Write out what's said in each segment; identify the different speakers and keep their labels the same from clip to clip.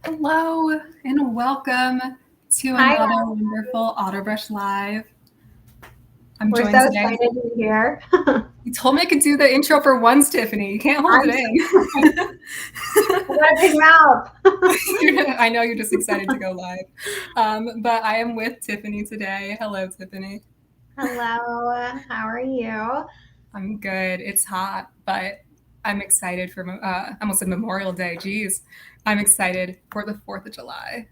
Speaker 1: Hello and welcome to
Speaker 2: Hi,
Speaker 1: another wonderful Autobrush Live. I'm
Speaker 2: we're
Speaker 1: joined
Speaker 2: so
Speaker 1: today.
Speaker 2: excited you're here.
Speaker 1: You told me I could do the intro for once, Tiffany. You can't hold
Speaker 2: I'm
Speaker 1: it
Speaker 2: so
Speaker 1: in.
Speaker 2: I got a big mouth.
Speaker 1: I know you're just excited to go live. But I am with Tiffany today. Hello, Tiffany.
Speaker 2: Hello, how are you?
Speaker 1: I'm good. It's hot, but I'm excited for, I almost said Memorial Day. Geez. I'm excited for the 4th of July.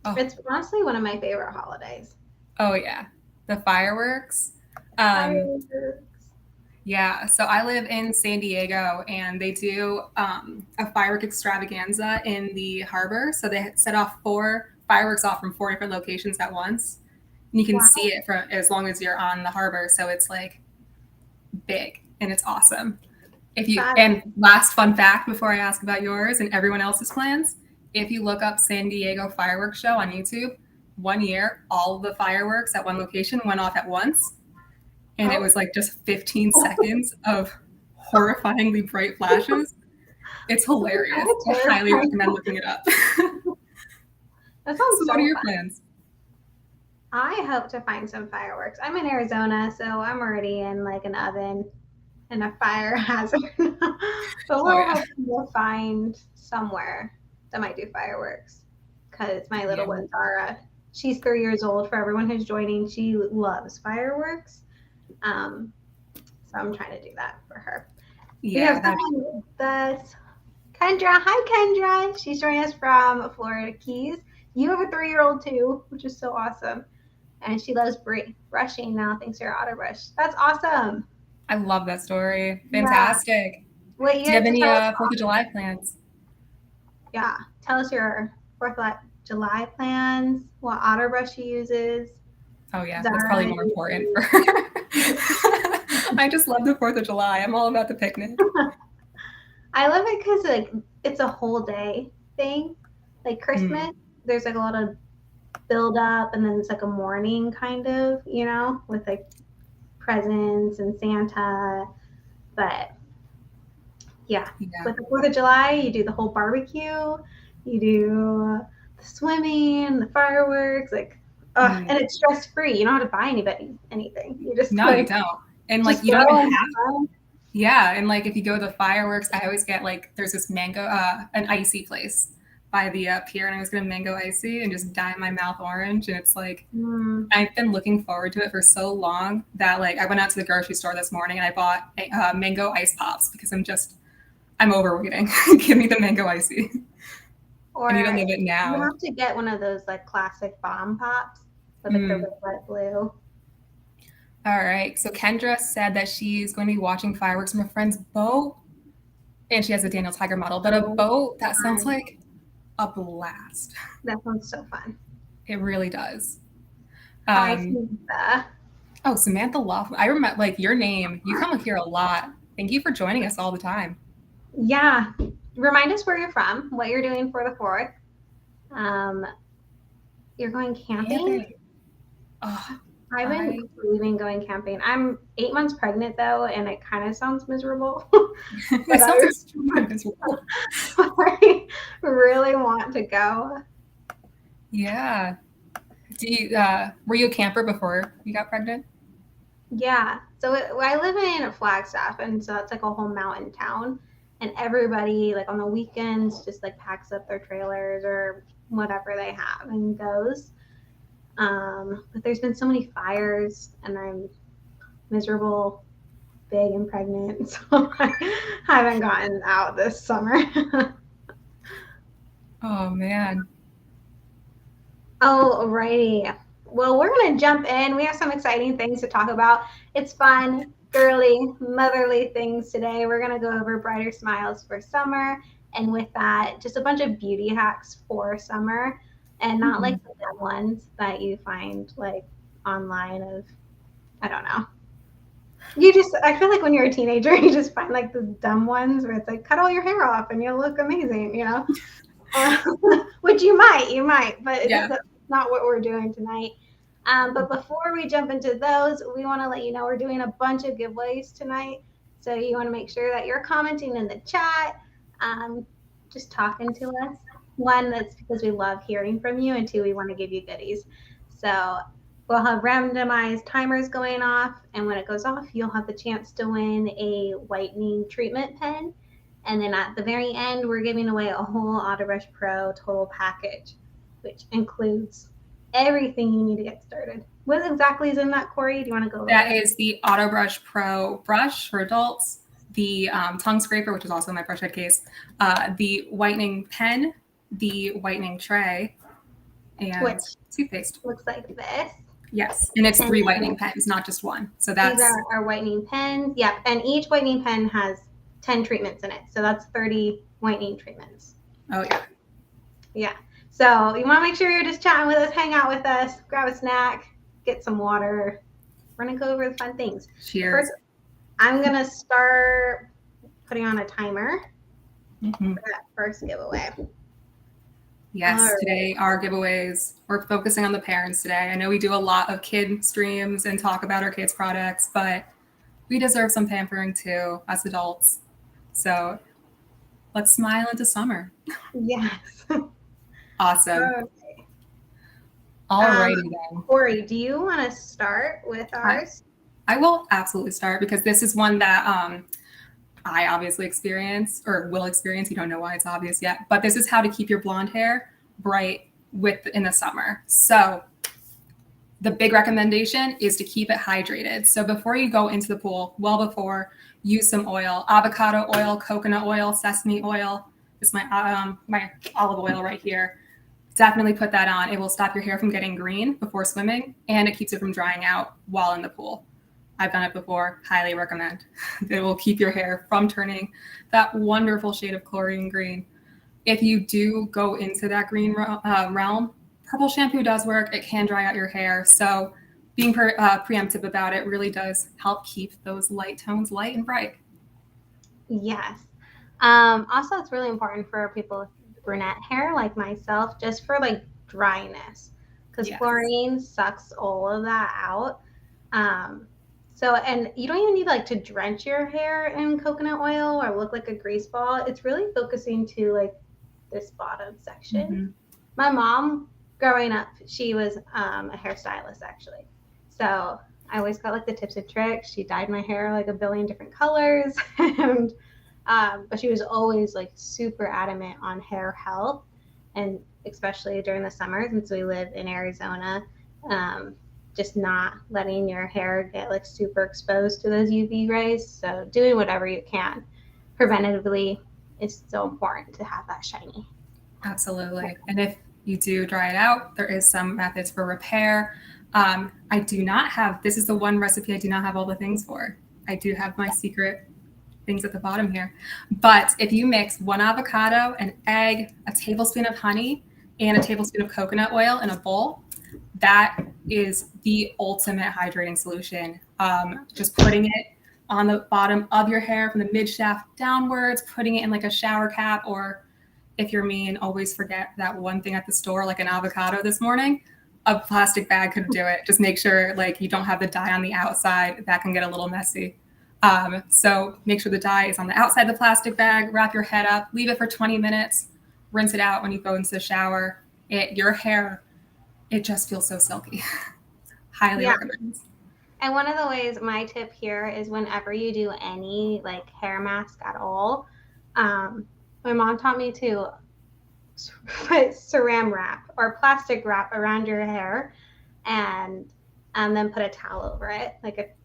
Speaker 1: Oh,
Speaker 2: It's honestly one of my favorite holidays.
Speaker 1: oh yeah. The fireworks. Um,
Speaker 2: Fireworks.
Speaker 1: Yeah, so I live in San Diego, and they do a firework extravaganza in the harbor. So they set off 4 fireworks off from 4 different locations at once, and you can
Speaker 2: Wow,
Speaker 1: see it from as long as you're on the harbor. So it's like big and it's awesome. If you
Speaker 2: that
Speaker 1: and last fun fact before I ask about yours and everyone else's plans, if you look up San Diego fireworks show on YouTube, one year all the fireworks at one location went off at once, and it
Speaker 2: oh,
Speaker 1: was like just 15 seconds of horrifyingly bright flashes. It's
Speaker 2: kind
Speaker 1: hilarious.
Speaker 2: of
Speaker 1: I highly
Speaker 2: terrifying.
Speaker 1: recommend looking it up.
Speaker 2: That
Speaker 1: So,
Speaker 2: sounds
Speaker 1: what are
Speaker 2: so
Speaker 1: your
Speaker 2: fun.
Speaker 1: plans?
Speaker 2: I hope to find some fireworks. I'm in Arizona, so I'm already in like an oven and a fire hazard. But
Speaker 1: Oh
Speaker 2: we're
Speaker 1: yeah,
Speaker 2: hoping to find somewhere that might do fireworks because my little
Speaker 1: yeah,
Speaker 2: one Zara, she's 3 years old. For everyone who's joining, she loves fireworks. Um, so I'm trying to do that for her. We have
Speaker 1: yeah. That'd be
Speaker 2: someone
Speaker 1: cool.
Speaker 2: with us, Kendra. Hi, Kendra. She's joining us from Florida Keys. You have a 3-year-old too, which is so awesome. And she loves brushing now thanks to your auto brush. That's awesome.
Speaker 1: I love that story.
Speaker 2: Yeah.
Speaker 1: Fantastic.
Speaker 2: Wait, you
Speaker 1: Do you have
Speaker 2: have to
Speaker 1: any
Speaker 2: tell us.
Speaker 1: 4th of July plans?
Speaker 2: Yeah. Tell us your 4th of July plans, what auto brush she uses.
Speaker 1: Oh yeah, that's probably
Speaker 2: Zara
Speaker 1: more important
Speaker 2: uses.
Speaker 1: for her. I just love the 4th of July. I'm all about the picnic.
Speaker 2: I love it because like it's a whole day thing. Like
Speaker 1: Mm,
Speaker 2: Christmas, there's like a lot of build up and then it's like a morning kind of, with like presents and Santa. But yeah,
Speaker 1: yeah.
Speaker 2: with the 4th of July, you do the whole barbecue, you do the swimming, the fireworks, like,
Speaker 1: Mm.
Speaker 2: and it's stress free. You don't have to buy anybody anything. You just
Speaker 1: No, you
Speaker 2: like
Speaker 1: don't. And like
Speaker 2: just
Speaker 1: you don't
Speaker 2: go
Speaker 1: even
Speaker 2: and
Speaker 1: have.
Speaker 2: have fun.
Speaker 1: Yeah, and like if you go to the fireworks, I always get like there's this mango, an icy place by the pier, and I was gonna mango icy and just dye my mouth orange, and it's like
Speaker 2: Mm.
Speaker 1: I've been looking forward to it for so long that like I went out to the grocery store this morning and I bought mango ice pops because I'm overeating. Give me the mango icy. I need to
Speaker 2: Or
Speaker 1: live it
Speaker 2: you
Speaker 1: now.
Speaker 2: have to get one of those like classic bomb pops with like the
Speaker 1: Mm.
Speaker 2: red, white, blue.
Speaker 1: All right. So Kendra said that she's going to be watching fireworks from a friend's boat, and she has a Daniel Tiger model. But a
Speaker 2: So
Speaker 1: boat that sounds
Speaker 2: fun.
Speaker 1: like a blast.
Speaker 2: That sounds so fun.
Speaker 1: It really does.
Speaker 2: Hi,
Speaker 1: Um,
Speaker 2: Samantha.
Speaker 1: oh, Samantha Laughlin. I remember like your name. You come here a lot. Thank you for joining us all the time.
Speaker 2: Yeah. Remind us where you're from, what you're doing for the 4th. Um, you're going camping?
Speaker 1: Camping. Oh,
Speaker 2: I've been
Speaker 1: I.
Speaker 2: believing going camping. I'm 8 months pregnant though, and it kind of sounds miserable,
Speaker 1: It
Speaker 2: but
Speaker 1: sounds extremely miserable.
Speaker 2: I really want to go.
Speaker 1: Yeah. Were you a camper before you got pregnant?
Speaker 2: Yeah. So I live in Flagstaff, and so it's like a whole mountain town, and everybody like on the weekends just like packs up their trailers or whatever they have and goes. But there's been so many fires, and I'm miserable, big, and pregnant, so I haven't gotten out this summer.
Speaker 1: Oh man.
Speaker 2: Alrighty. Well, we're going to jump in. We have some exciting things to talk about. It's fun, girly, motherly things today. We're going to go over brighter smiles for summer. And with that, just a bunch of beauty hacks for summer and not like
Speaker 1: Mhm.
Speaker 2: the dumb ones that you find like online of, I don't know. I feel like when you're a teenager, you just find like the dumb ones where it's like, cut all your hair off and you'll look amazing. Uh, which you might, but
Speaker 1: Yeah.
Speaker 2: that's not what we're doing tonight. But before we jump into those, we want to let you know we're doing a bunch of giveaways tonight. So you want to make sure that you're commenting in the chat, um, just talking to us. One, that's because we love hearing from you, and two, we want to give you goodies. So we'll have randomized timers going off, and when it goes off, you'll have the chance to win a whitening treatment pen. And then at the very end, we're giving away a whole Autobrush Pro total package, which includes everything you need to get started. What exactly is in that, Corey? Do you want to go over
Speaker 1: That
Speaker 2: it?
Speaker 1: is the Autobrush Pro brush for adults, the tongue scraper, which is also in my brush head case, the whitening pen, the whitening tray, and
Speaker 2: Which
Speaker 1: toothpaste.
Speaker 2: looks like this.
Speaker 1: Yes, and it's
Speaker 2: And
Speaker 1: 3 whitening pens, not just one. So
Speaker 2: these
Speaker 1: that's
Speaker 2: are our whitening pens. Yep. And each whitening pen has 10 treatments in it. So that's 30 whitening treatments.
Speaker 1: oh yeah.
Speaker 2: Yeah. So you want to make sure you're just chatting with us, hang out with us, grab a snack, get some water. We're going to go over the fun things.
Speaker 1: Cheers.
Speaker 2: First, I'm going to start putting on a timer for that first giveaway.
Speaker 1: Yes,
Speaker 2: All right.
Speaker 1: today our giveaways, we're focusing on the parents today. I know we do a lot of kid streams and talk about our kids' products, but we deserve some pampering too as adults. So let's smile into summer.
Speaker 2: Yes.
Speaker 1: Awesome.
Speaker 2: Okay.
Speaker 1: Alrighty then.
Speaker 2: Corey, do you want to start with ours?
Speaker 1: I will absolutely start because this is one that I obviously experience or will experience. You don't know why it's obvious yet, but this is how to keep your blonde hair bright in the summer. So the big recommendation is to keep it hydrated. So before you go into the pool, well before, use some oil, avocado oil, coconut oil, sesame oil. This is my olive oil right here. Definitely put that on. It will stop your hair from getting green before swimming, and it keeps it from drying out while in the pool. I've done it before. Highly recommend. It will keep your hair from turning that wonderful shade of chlorine green. If you do go into that green realm, purple shampoo does work. It can dry out your hair. So being preemptive about it really does help keep those light tones light and bright.
Speaker 2: Yes. Also, it's really important for people with brunette hair like myself, just for like dryness, because
Speaker 1: Yes.
Speaker 2: chlorine sucks all of that out. So, and you don't even need like to drench your hair in coconut oil or look like a grease ball. It's really focusing to like this bottom section.
Speaker 1: Mm-hmm.
Speaker 2: My mom, growing up, she was a hairstylist actually. So I always got like the tips and tricks. She dyed my hair like a billion different colors, and but she was always like super adamant on hair health, and especially during the summer since we live in Arizona, just not letting your hair get like super exposed to those UV rays. So doing whatever you can preventatively is so important to have that shiny.
Speaker 1: Absolutely. And if you do dry it out, there is some methods for repair. I do not have, this is the one recipe I do not have all the things for. I do have my secret things at the bottom here. But if you mix 1 avocado, an egg, a tablespoon of honey, and a tablespoon of coconut oil in a bowl, that is the ultimate hydrating solution. Just putting it on the bottom of your hair from the mid shaft downwards, putting it in like a shower cap, or if you're me and always forget that one thing at the store, like an avocado this morning, a plastic bag could do it. Just make sure like you don't have the dye on the outside. That can get a little messy. So make sure the dye is on the outside of the plastic bag, wrap your head up, leave it for 20 minutes, rinse it out when you go into the shower. Your hair, it just feels so silky. Highly recommend.
Speaker 2: And one of the ways, my tip here is whenever you do any like hair mask at all, my mom taught me to put saran wrap or plastic wrap around your hair, and then put a towel over it, like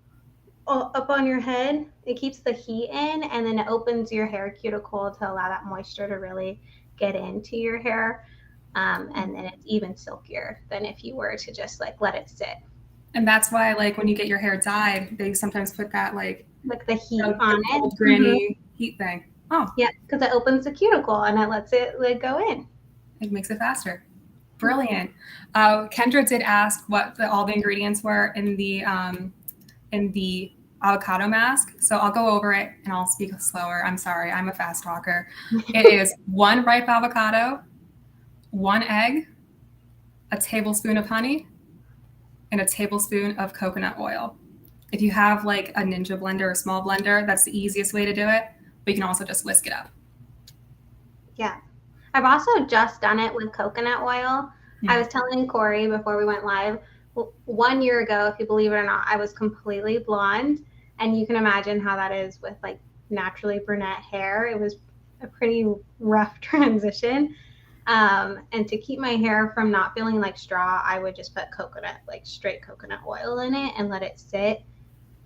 Speaker 2: up on your head. It keeps the heat in, and then it opens your hair cuticle to allow that moisture to really get into your hair. And then it's even silkier than if you were to just like let it sit.
Speaker 1: And that's why, like, when you get your hair dyed, they sometimes put that like
Speaker 2: the heat on it,
Speaker 1: old granny heat thing. Oh,
Speaker 2: yeah, because it opens the cuticle and it lets it like go in.
Speaker 1: It makes it faster. Brilliant. Kendra did ask what all the ingredients were in the avocado mask. So I'll go over it and I'll speak slower. I'm sorry, I'm a fast talker. It is 1 ripe avocado, 1 egg, a tablespoon of honey, and a tablespoon of coconut oil. If you have like a Ninja blender or small blender, that's the easiest way to do it. But you can also just whisk it up.
Speaker 2: Yeah. I've also just done it with coconut oil. I
Speaker 1: Mm.
Speaker 2: was telling Corey before we went live, 1 year ago, if you believe it or not, I was completely blonde. And you can imagine how that is with like naturally brunette hair. It was a pretty rough transition. And to keep my hair from not feeling like straw, I would just put coconut, like straight coconut oil in it and let it sit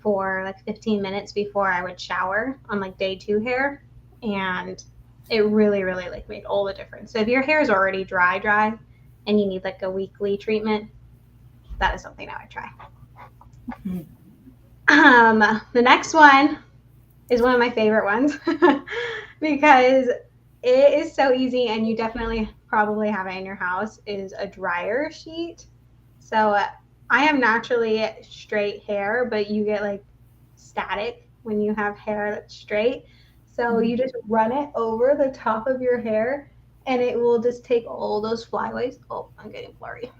Speaker 2: for like 15 minutes before I would shower on like day 2 hair. And it really, really like made all the difference. So if your hair is already dry, and you need like a weekly treatment, that is something I would try.
Speaker 1: Mm.
Speaker 2: The next one is one of my favorite ones because it is so easy, and you definitely probably have it in your house, is a dryer sheet. So I am naturally straight hair, but you get like static when you have hair that's straight. So you just run it over the top of your hair, and it will just take all those flyaways. Oh, I'm getting blurry.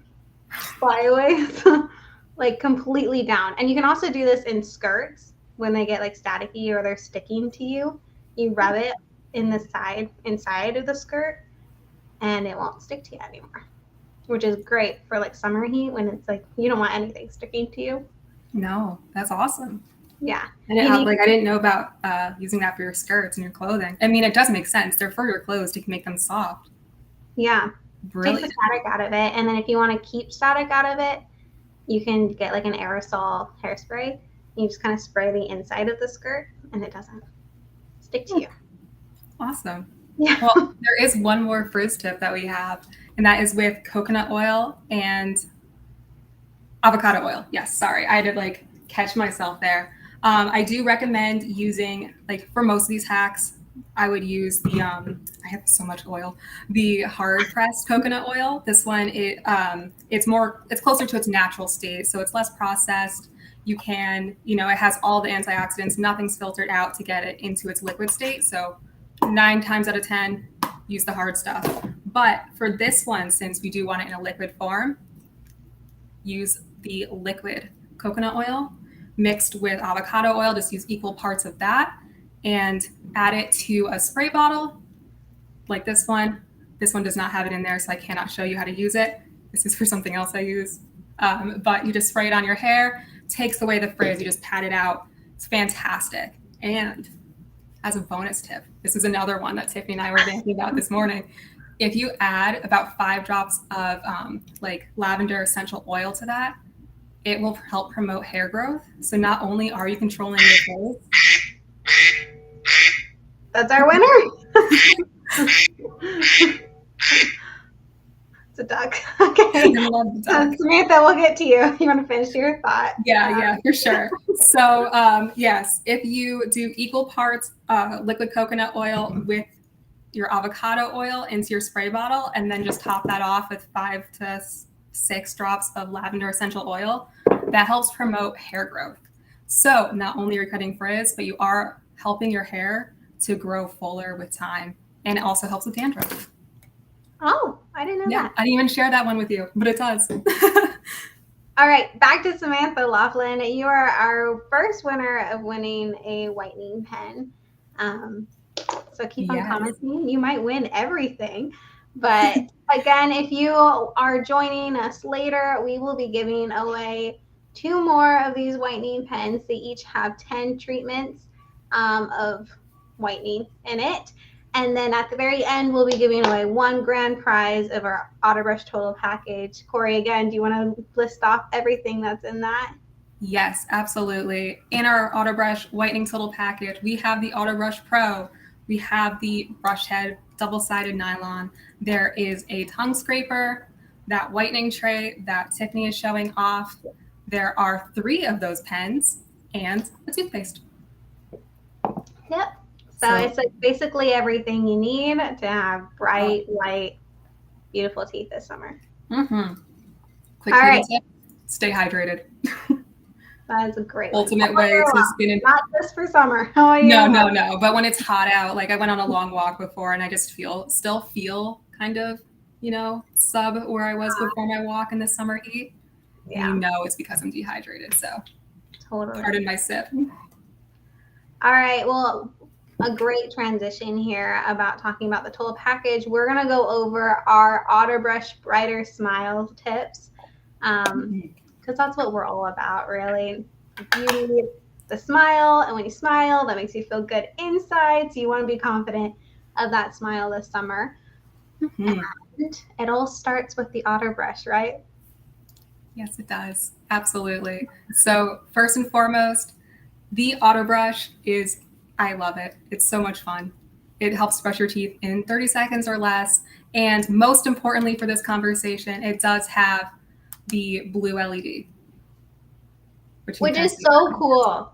Speaker 2: Flyaways like completely down. And you can also do this in skirts when they get like staticky or they're sticking to you. You rub it in the inside of the skirt, and it won't stick to you anymore, which is great for like summer heat when it's like you don't want anything sticking to you.
Speaker 1: No, that's awesome.
Speaker 2: Yeah.
Speaker 1: And like I didn't know about using that for your skirts and your clothing. I mean, it does make sense. They're for your clothes to make them soft.
Speaker 2: Yeah. Takes the
Speaker 1: Brilliant.
Speaker 2: static out of it. And then if you want to keep static out of it, you can get like an aerosol hairspray. You just kind of spray the inside of the skirt, and it doesn't stick to you.
Speaker 1: Awesome.
Speaker 2: Yeah.
Speaker 1: Well, there is one more frizz tip that we have, and that is with coconut oil and avocado oil. Yes, sorry. I had to like catch myself there. I do recommend using, like, for most of these hacks, I would use the I have so much oil, the hard pressed coconut oil. This one, it's closer to its natural state, so it's less processed. You can, it has all the antioxidants, nothing's filtered out to get it into its liquid state. So 9 times out of 10, use the hard stuff. But for this one, since we do want it in a liquid form, use the liquid coconut oil mixed with avocado oil. Just use equal parts of that and add it to a spray bottle like this one. This one does not have it in there, so I cannot show you how to use it. This is for something else I use. But you just spray it on your hair, takes away the frizz, you just pat it out. It's fantastic. And as a bonus tip, this is another one that Tiffany and I were thinking about this morning. If you add about 5 drops of like lavender essential oil to that, it will help promote hair growth. So not only are you controlling your frizz.
Speaker 2: That's our winner. It's a duck. Okay.
Speaker 1: I love the duck.
Speaker 2: Samantha, we'll get to you. You want to finish your thought?
Speaker 1: Yeah, for sure. So yes, if you do equal parts liquid coconut oil with your avocado oil into your spray bottle, and then just top that off with 5 to 6 drops of lavender essential oil, that helps promote hair growth. So not only are you cutting frizz, but you are helping your hair to grow fuller with time, and it also helps with dandruff.
Speaker 2: Oh, I didn't know that.
Speaker 1: I didn't even share that one with you, but it does.
Speaker 2: All right, back to Samantha Laughlin. You are our first winner of winning a whitening pen. So keep on commenting. You might win everything. But again, if you are joining us later, we will be giving away 2 more of these whitening pens. They each have 10 treatments of whitening in it. And then at the very end, we'll be giving away 1 grand prize of our Autobrush Total Package. Corey, again, do you want to list off everything that's in that?
Speaker 1: Yes, absolutely. In our Autobrush Whitening Total Package, we have the Autobrush Pro. We have the brush head, double-sided nylon. There is a tongue scraper, that whitening tray that Tiffany is showing off. There are 3 of those pens and a toothpaste.
Speaker 2: Yep. So it's like basically everything you need to have bright, white, beautiful teeth this summer.
Speaker 1: Mm-hmm. Quick tip, stay hydrated.
Speaker 2: That is a great
Speaker 1: ultimate way to skin and
Speaker 2: not just for summer.
Speaker 1: No. But when it's hot out, like I went on a long walk before, and I just still feel kind of, sub where I was before my walk in the summer heat. Yeah. And it's because I'm dehydrated. So
Speaker 2: totally.
Speaker 1: Pardon my sip.
Speaker 2: All right. Well, a great transition here about talking about the total package. We're going to go over our Autobrush Brighter Smile tips because that's what we're all about, really. Beauty, the smile, and when you smile, that makes you feel good inside. So you want to be confident of that smile this summer.
Speaker 1: Mm-hmm.
Speaker 2: And it all starts with the Autobrush, right?
Speaker 1: Yes, it does. Absolutely. So first and foremost, the auto brush is, I love it. It's so much fun. It helps brush your teeth in 30 seconds or less. And most importantly for this conversation, it does have the blue LED,
Speaker 2: Which is so cool.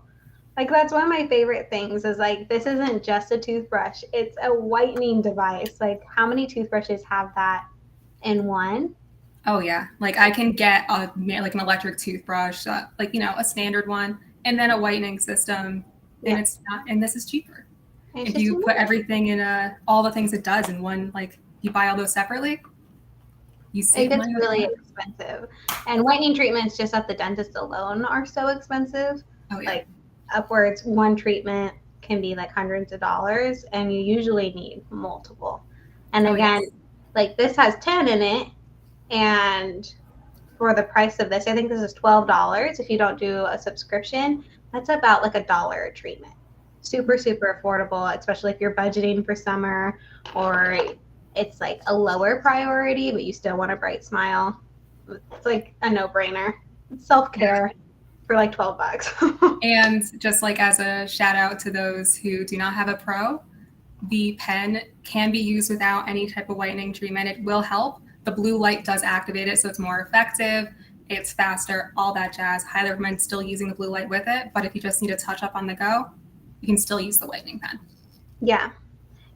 Speaker 2: Like that's one of my favorite things is like this isn't just a toothbrush, it's a whitening device. Like how many toothbrushes have that in one?
Speaker 1: Oh yeah, like I can get like an electric toothbrush, like a standard one, and then a whitening system, and
Speaker 2: Yeah.
Speaker 1: it's not, and this is cheaper.
Speaker 2: It's
Speaker 1: If
Speaker 2: just
Speaker 1: you
Speaker 2: too
Speaker 1: put
Speaker 2: much.
Speaker 1: everything in all the things it does in one, like you buy all those separately, you
Speaker 2: It
Speaker 1: save
Speaker 2: gets
Speaker 1: money with
Speaker 2: really
Speaker 1: one.
Speaker 2: expensive. And whitening treatments just at the dentist alone are so expensive.
Speaker 1: Oh yeah,
Speaker 2: Like upwards one treatment can be like hundreds of dollars and you usually need multiple. And
Speaker 1: oh
Speaker 2: again,
Speaker 1: yes.
Speaker 2: like this has 10 in it and for the price of this, I think this is $12 if you don't do a subscription. That's about like $1 a treatment. Super, super affordable, especially if you're budgeting for summer or it's like a lower priority, but you still want a bright smile. It's like a no-brainer. Self-care for like $12.
Speaker 1: And just like as a shout out to those who do not have a pro, the pen can be used without any type of whitening treatment. It will help. The blue light does activate it, so it's more effective. It's faster, all that jazz. Highly recommend still using the blue light with it, but if you just need a touch up on the go, you can still use the whitening pen.
Speaker 2: Yeah.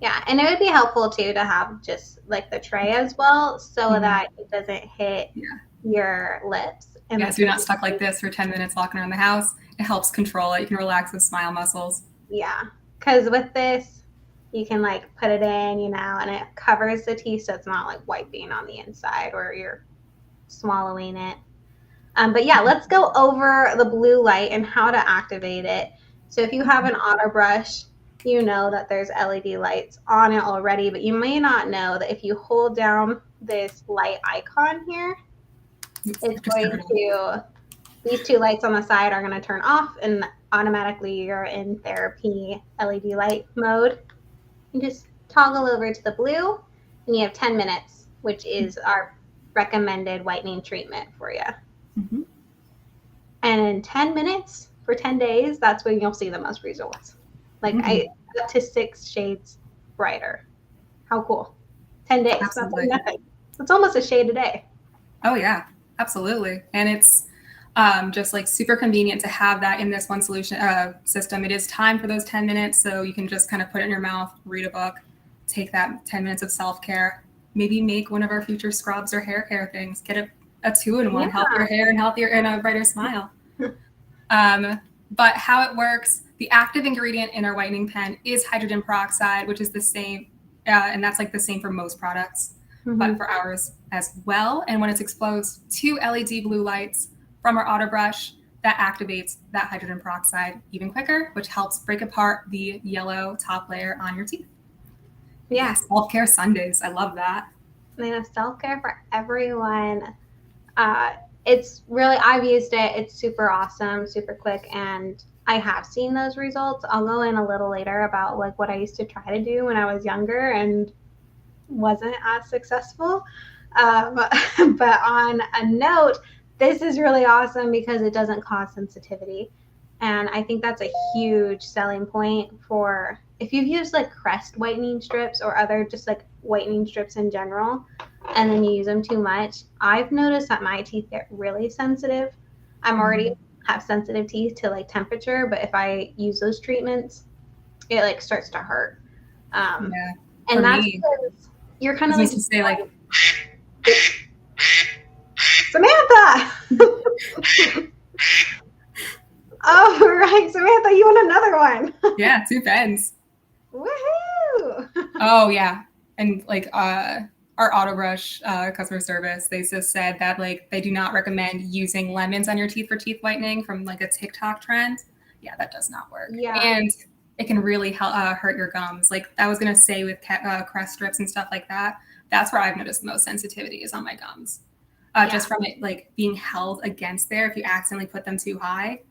Speaker 2: Yeah, and it would be helpful too to have just like the tray as well so that it doesn't hit
Speaker 1: Yeah.
Speaker 2: your lips. And
Speaker 1: Yeah,
Speaker 2: like
Speaker 1: so you're not stuck like this for 10 minutes walking around the house. It helps control it. You can relax the smile muscles.
Speaker 2: yeah, because with this, you can like put it in, and it covers the teeth so it's not like wiping on the inside or you're swallowing it. But yeah, let's go over the blue light and how to activate it. So if you have an auto brush, you know that there's LED lights on it already, but you may not know that if you hold down this light icon here, it's going to, these two lights on the side are going to turn off and automatically you're in therapy LED light mode. You just toggle over to the blue and you have 10 minutes, which is our recommended whitening treatment for you.
Speaker 1: Mm-hmm.
Speaker 2: And in 10 minutes for 10 days, that's when you'll see the most results. Like up to 6 shades brighter. How cool. 10 days.
Speaker 1: Absolutely.
Speaker 2: That's like nothing. It's almost a shade a day.
Speaker 1: Oh yeah, absolutely. And it's just like super convenient to have that in this one solution system. It is timed for those 10 minutes, so you can just kind of put it in your mouth, read a book, take that 10 minutes of self-care, maybe make one of our future scrubs or hair care things, get a two-in-one, healthier hair and healthier and a brighter smile. But how it works, the active ingredient in our whitening pen is hydrogen peroxide, which is the same, and that's like the same for most products, but for ours as well. And when it's exposed to LED blue lights from our auto brush, that activates that hydrogen peroxide even quicker, which helps break apart the yellow top layer on your teeth.
Speaker 2: Yeah.
Speaker 1: Self-care Sundays. I love that.
Speaker 2: Self-care for everyone. It's really, I've used it. It's super awesome, super quick, and I have seen those results. I'll go in a little later about like what I used to try to do when I was younger and wasn't as successful. But on a note, this is really awesome because it doesn't cause sensitivity. And I think that's a huge selling point for if you've used like Crest whitening strips or other just like whitening strips in general, and then you use them too much. I've noticed that my teeth get really sensitive. I'm already have sensitive teeth to like temperature, but if I use those treatments, it like starts to hurt. And that's because you're kind of like,
Speaker 1: say like
Speaker 2: Samantha. Oh, right, Samantha, you want another one?
Speaker 1: Yeah, 2 pens.
Speaker 2: Woohoo!
Speaker 1: Oh yeah, and like our auto brush customer service, they just said that like they do not recommend using lemons on your teeth for teeth whitening from like a TikTok trend. Yeah, that does not work.
Speaker 2: Yeah.
Speaker 1: And it can really hurt your gums. Like I was gonna say with crest strips and stuff like that, that's where I've noticed the most sensitivity is on my gums. Just from it like being held against there. If you accidentally put them too high,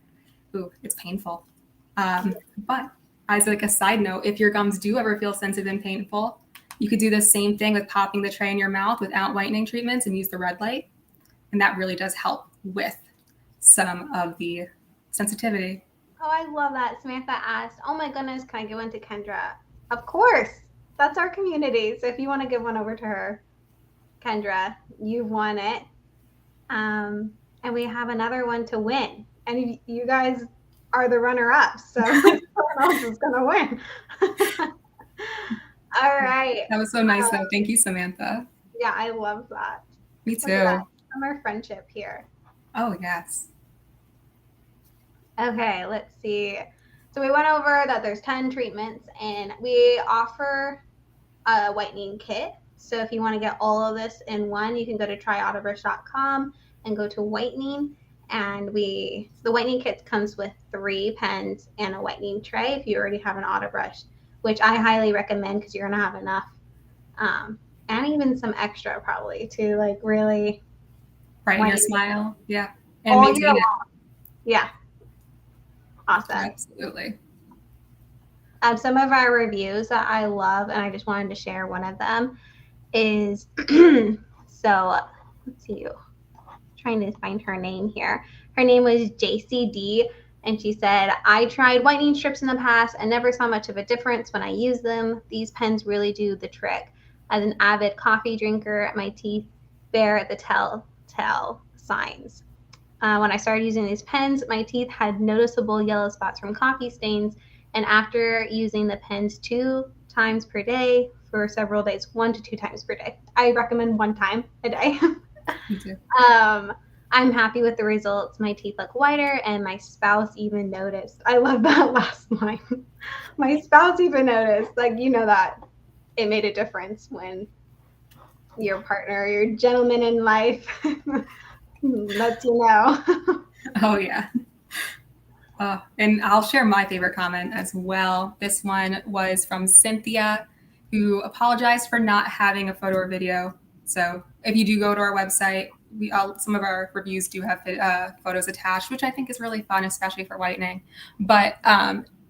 Speaker 1: ooh, it's painful. But as like a side note, if your gums do ever feel sensitive and painful, you could do the same thing with popping the tray in your mouth without whitening treatments and use the red light. And that really does help with some of the sensitivity.
Speaker 2: Oh, I love that. Samantha asked, oh my goodness, can I give one to Kendra? Of course. That's our community. So if you want to give one over to her, Kendra, you've won it. And we have another one to win. And you guys are the runner-ups. So someone else is going to win. All right.
Speaker 1: That was so nice, though. Thank you, Samantha.
Speaker 2: Yeah, I love that.
Speaker 1: Me too.
Speaker 2: Summer friendship here.
Speaker 1: Oh, yes.
Speaker 2: Okay, let's see. So we went over that there's 10 treatments, and we offer a whitening kit. So if you want to get all of this in one, you can go to tryautobrush.com and go to whitening. And the whitening kit comes with 3 pens and a whitening tray if you already have an auto brush, which I highly recommend because you're going to have enough. And even some extra probably to like really
Speaker 1: brighten your smile. Yeah.
Speaker 2: And maintain it. Yeah. Awesome.
Speaker 1: Absolutely.
Speaker 2: Some of our reviews that I love, and I just wanted to share one of them, is so let's see. Trying to find her name here. Her name was JCD, and she said, I tried whitening strips in the past and never saw much of a difference when I use them. These pens really do the trick. As an avid coffee drinker, my teeth bear the telltale signs. When I started using these pens, my teeth had noticeable yellow spots from coffee stains, and after using the pens 2 times per day for several days, 1 to 2 times per day. I recommend 1 time a day.
Speaker 1: Me too.
Speaker 2: I'm happy with the results. My teeth look whiter, and my spouse even noticed. I love that last line. My spouse even noticed. Like, you know that it made a difference when your partner, your gentleman in life lets you know.
Speaker 1: Oh, yeah. And I'll share my favorite comment as well. This one was from Cynthia, who apologized for not having a photo or video. So if you do go to our website, some of our reviews do have photos attached, which I think is really fun, especially for whitening. But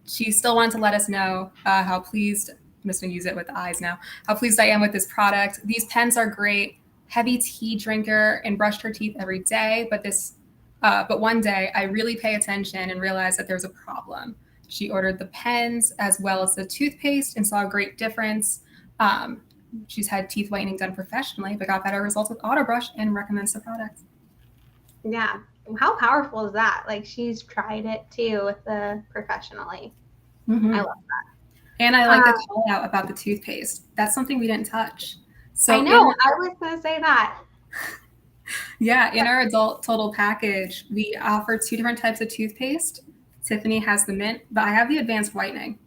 Speaker 1: she still wanted to let us know how pleased, I'm just going to use it with the eyes now, how pleased I am with this product. These pens are great. Heavy tea drinker and brushed her teeth every day, but one day I really pay attention and realized that there's a problem. She ordered the pens as well as the toothpaste and saw a great difference. She's had teeth whitening done professionally, but got better results with auto brush and recommends the product.
Speaker 2: Yeah. How powerful is that? Like, she's tried it too with the professionally.
Speaker 1: Mm-hmm.
Speaker 2: I love that.
Speaker 1: And I like the call out about the toothpaste. That's something we didn't touch. So
Speaker 2: I know. I was going to say that.
Speaker 1: Yeah, in our adult total package, we offer 2 different types of toothpaste. Tiffany has the mint, but I have the advanced whitening.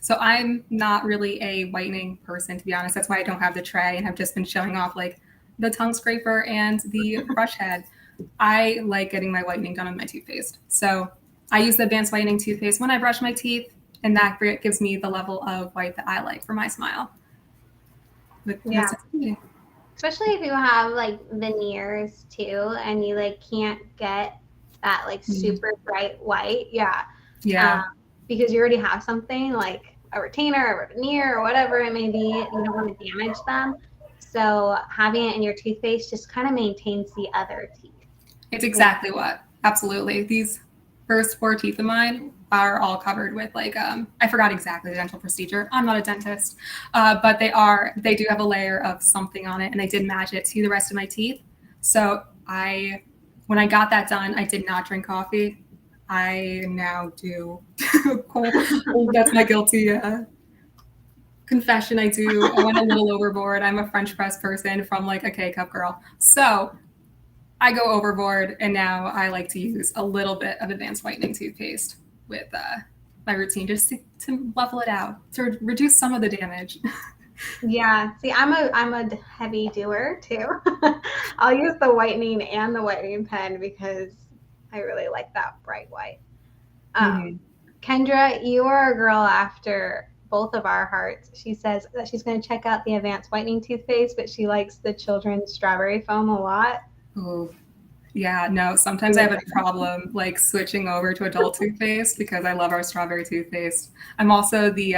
Speaker 1: So I'm not really a whitening person, to be honest. That's why I don't have the tray and have just been showing off like the tongue scraper and the brush head. I like getting my whitening done with my toothpaste. So I use the advanced whitening toothpaste when I brush my teeth, and that gives me the level of white that I like for my smile.
Speaker 2: Yeah. Especially if you have like veneers too, and you like can't get that like super bright white. Yeah. Because you already have something like a retainer or a veneer or whatever it may be. You don't want to damage them. So having it in your toothpaste just kind of maintains the other teeth.
Speaker 1: It's exactly what. Absolutely. These first 4 teeth of mine are all covered with like, I forgot exactly the dental procedure. I'm not a dentist, but they do have a layer of something on it, and they did match it to the rest of my teeth. So when I got that done, I did not drink coffee. I now do. That's my guilty confession. I went a little overboard. I'm a French press person from like a K-cup girl. So I go overboard, and now I like to use a little bit of advanced whitening toothpaste with my routine just to level it out, to reduce some of the damage.
Speaker 2: Yeah. See, I'm a heavy doer too. I'll use the whitening and the whitening pen because I really like that bright white. Kendra, you are a girl after both of our hearts. She says that she's going to check out the advanced whitening toothpaste, but she likes the children's strawberry foam a lot.
Speaker 1: Oh, yeah, no, sometimes I have a problem like switching over to adult toothpaste because I love our strawberry toothpaste. I'm also the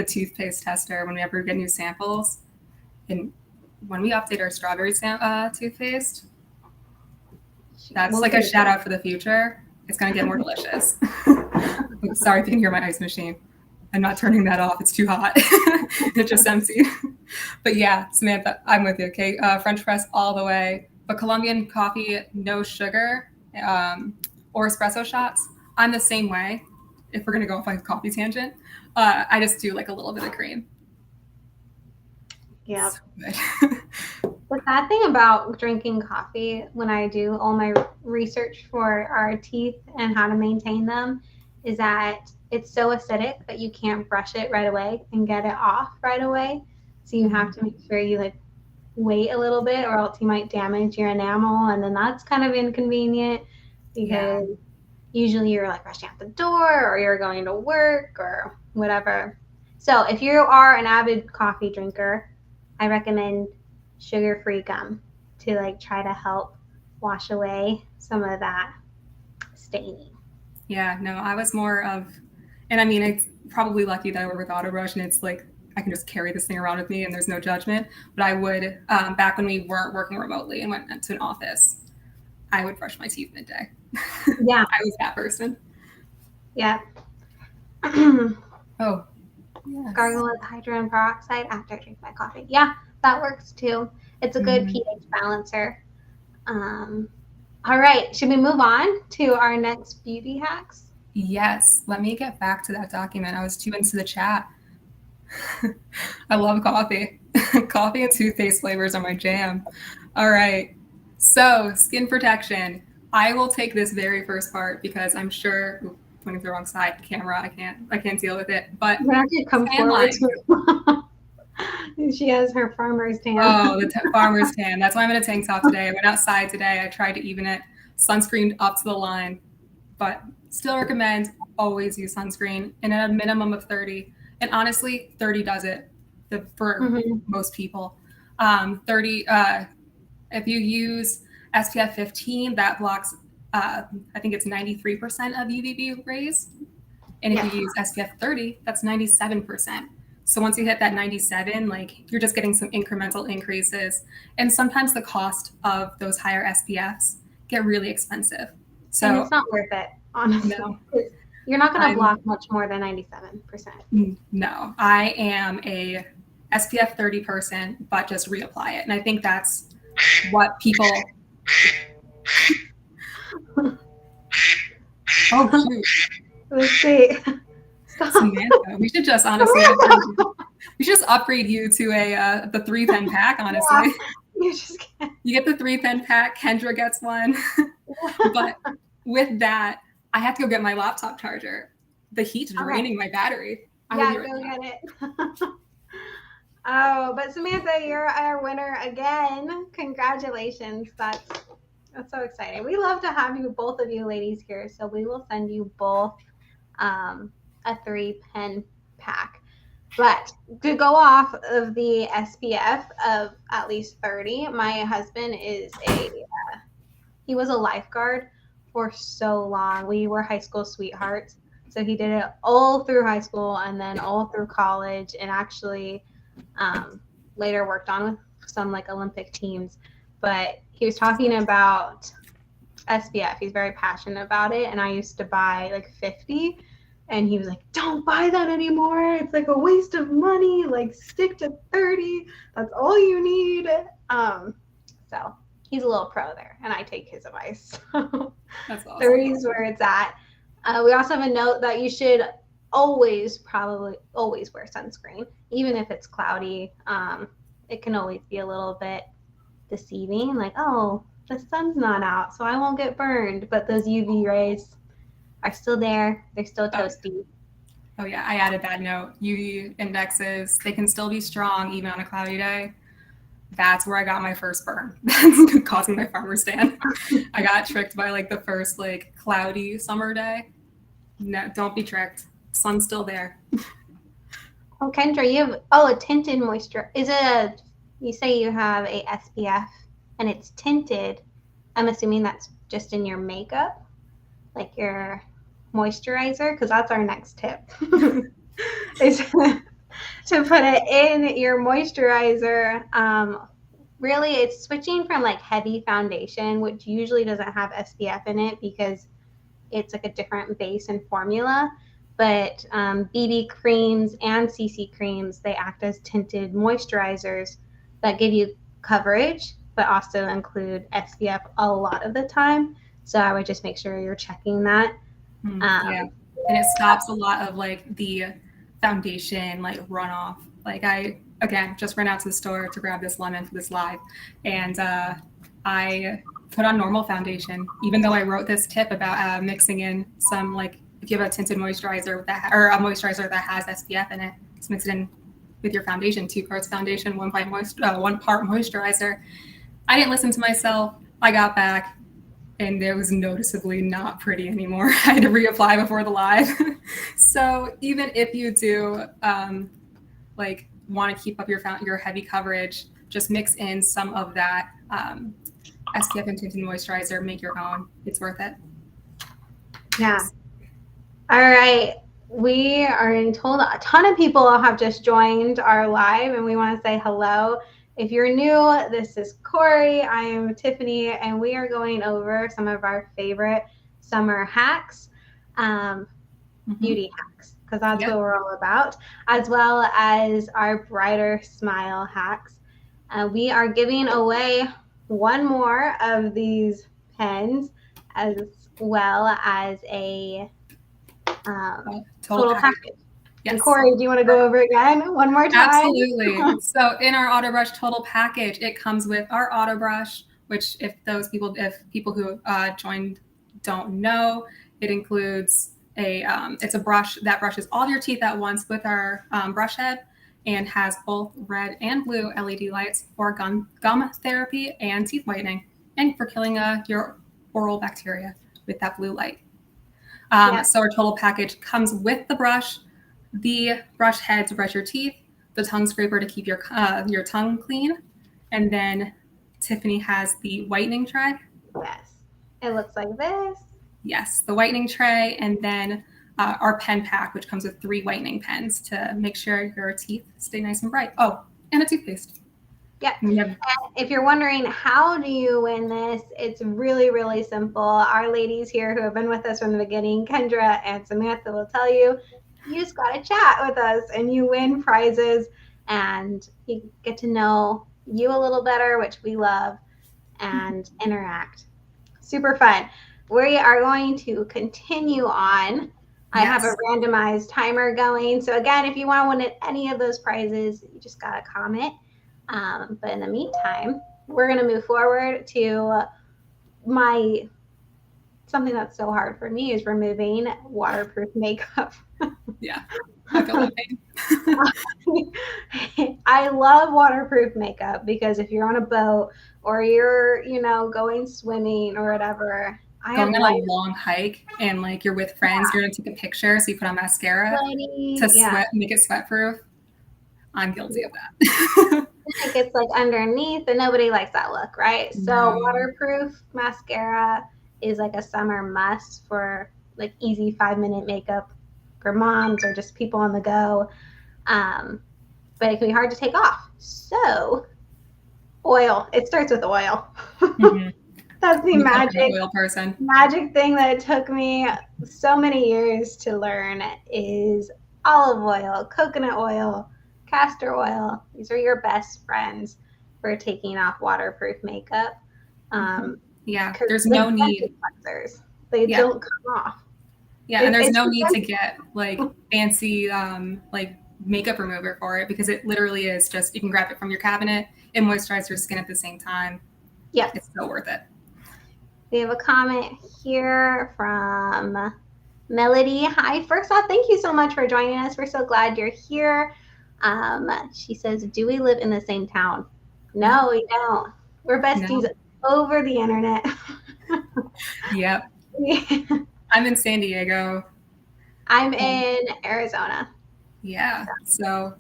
Speaker 1: toothpaste tester when we ever get new samples. And when we update our strawberry toothpaste, that's like a shout out for the future. It's going to get more delicious. Sorry if you can hear my ice machine. I'm not turning that off. It's too hot. It just emptied. But yeah, Samantha, I'm with you. Okay, French press all the way. But Colombian coffee, no sugar, or espresso shots. I'm the same way. If we're gonna go off like a coffee tangent, I just do like a little bit of cream.
Speaker 2: Yeah. So the sad thing about drinking coffee, when I do all my research for our teeth and how to maintain them, is that it's so acidic that you can't brush it right away and get it off right away. So you have to make sure you like wait a little bit, or else you might damage your enamel, and then that's kind of inconvenient because usually you're like rushing out the door or you're going to work or whatever. So if you are an avid coffee drinker, I recommend sugar-free gum to like try to help wash away some of that staining.
Speaker 1: Yeah, no, I was more of, and I mean, it's probably lucky that I work with Auto Brush and it's like I can just carry this thing around with me and there's no judgment. But I would, back when we weren't working remotely and went to an office, I would brush my teeth midday.
Speaker 2: Yeah.
Speaker 1: I was that person.
Speaker 2: Yeah.
Speaker 1: Oh, yes.
Speaker 2: Gargle with hydrogen peroxide after I drink my coffee. Yeah, that works too. It's a good pH balancer. All right, should we move on to our next beauty hacks?
Speaker 1: Yes, let me get back to that document. I was too into the chat. I love coffee. Coffee and toothpaste flavors are my jam. All right, so skin protection. I will take this very first part because I'm sure, pointing to the wrong side, camera, I can't deal with it. But
Speaker 2: come forward. She has her farmer's tan.
Speaker 1: Oh, the farmer's tan. That's why I'm in a tank top today. I went outside today. I tried to even it. Sunscreen up to the line, but still recommend always use sunscreen and at a minimum of 30. And honestly, 30 does it for most people. 30, if you use SPF 15, that blocks, I think it's 93% of UVB rays. And if you use SPF 30, that's 97%. So once you hit that 97, like you're just getting some incremental increases. And sometimes the cost of those higher SPFs get really expensive. So
Speaker 2: and it's not worth it, honestly. No. You're not going to block much more than 97%.
Speaker 1: No, I am a SPF 30 person, but just reapply it. And I think that's what people. Oh, shoot.
Speaker 2: Let's see.
Speaker 1: Samantha, we should just honestly, we should just upgrade you to the 3-pen pack. Honestly,
Speaker 2: yeah,
Speaker 1: you get the 3-pen pack. Kendra gets one, but with that, I have to go get my laptop charger. The heat's draining my battery.
Speaker 2: Yeah, go get it. Oh, but Samantha, you're our winner again. Congratulations. That's so exciting. We love to have you, both of you ladies here. So we will send you both a 3-pen pack. But to go off of the SPF of at least 30, my husband is he was a lifeguard for so long. We were high school sweethearts. So he did it all through high school and then all through college, and actually later worked on with some like Olympic teams. But he was talking about SPF. He's very passionate about it. And I used to buy like 50. And he was like, don't buy that anymore. It's like a waste of money. Like, stick to 30. That's all you need. So he's a little pro there, and I take his advice.
Speaker 1: That's awesome.
Speaker 2: 30 is where it's at. We also have a note that you should probably always wear sunscreen, even if it's cloudy. It can always be a little bit deceiving. Like, oh, the sun's not out, so I won't get burned. But those UV rays are still there. They're still toasty.
Speaker 1: Oh yeah, I added that note. UV indexes, they can still be strong even on a cloudy day. That's where I got my first burn. That's causing my farmer's tan. I got tricked by like the first like cloudy summer day. No, don't be tricked. Sun's still there.
Speaker 2: Oh, Kendra, you have a tinted moisture. Is it you say you have a SPF and it's tinted? I'm assuming that's just in your makeup, like your moisturizer, because that's our next tip. Is to put it in your moisturizer. Really, it's switching from like heavy foundation, which usually doesn't have SPF in it because it's like a different base and formula. But BB creams and CC creams, they act as tinted moisturizers that give you coverage, but also include SPF a lot of the time. So I would just make sure you're checking that.
Speaker 1: Yeah. And it stops a lot of like the foundation like runoff. Like I again just ran out to the store to grab this lemon for this live, and I put on normal foundation, even though I wrote this tip about mixing in some like if you have a tinted moisturizer that or a moisturizer that has SPF in it, just mix it in with your foundation, 2 parts foundation, 1 part moisturizer. I didn't listen to myself. I got back and it was noticeably not pretty anymore. I had to reapply before the live. So even if you do like want to keep up your heavy coverage, just mix in some of that SPF and tinted moisturizer. Make your own. It's worth it.
Speaker 2: Yeah. All right. We are told a ton of people have just joined our live, and we want to say hello. If you're new, this is Corey. I am Tiffany, and we are going over some of our favorite summer hacks, beauty hacks, because that's what we're all about, as well as our brighter smile hacks. We are giving away one more of these pens, as well as a total package. Yes. And Corey, do you want to go over again one more time?
Speaker 1: Absolutely. So in our auto brush total package, it comes with our auto brush, which if people who joined don't know, it includes it's a brush that brushes all of your teeth at once with our brush head, and has both red and blue LED lights for gum therapy and teeth whitening, and for killing your oral bacteria with that blue light. So our total package comes with the brush, the brush head to brush your teeth, the tongue scraper to keep your tongue clean, and then Tiffany has the whitening tray.
Speaker 2: Yes, it looks like this.
Speaker 1: Yes, the whitening tray, and then our pen pack, which comes with 3 whitening pens to make sure your teeth stay nice and bright. Oh, and a toothpaste.
Speaker 2: Yeah. And if you're wondering how do you win this, it's really, really simple. Our ladies here who have been with us from the beginning, Kendra and Samantha, will tell you, you just got to chat with us and you win prizes and you get to know you a little better, which we love, and interact. Super fun. We are going to continue on. I have a randomized timer going. So again, if you want to win any of those prizes, you just got to comment. But in the meantime, we're going to move forward to something that's so hard for me is removing waterproof makeup.
Speaker 1: Yeah, I feel that
Speaker 2: pain. I love waterproof makeup because if you're on a boat or you're, going swimming or whatever.
Speaker 1: Going on a long hike and like you're with friends, you're going to take a picture, so you put on mascara to make it sweat proof. I'm guilty of that.
Speaker 2: It gets like underneath and nobody likes that look, right? So waterproof mascara is like a summer must for like easy 5-minute makeup for moms or just people on the go. But it can be hard to take off. So oil, it starts with oil. That's the magic thing that it took me so many years to learn is olive oil, coconut oil, castor oil. These are your best friends for taking off waterproof makeup.
Speaker 1: There's no need.
Speaker 2: They don't come off.
Speaker 1: Yeah, and there's no need to get like fancy like makeup remover for it because it literally is just you can grab it from your cabinet and moisturize your skin at the same time.
Speaker 2: Yeah,
Speaker 1: it's so worth it.
Speaker 2: We have a comment here from Melody. Hi, first off, thank you so much for joining us. We're so glad you're here. She says, do we live in the same town? No, we don't. We're besties over the internet.
Speaker 1: Yep. I'm in San Diego.
Speaker 2: I'm
Speaker 1: Um,
Speaker 2: in Arizona.
Speaker 1: yeah. So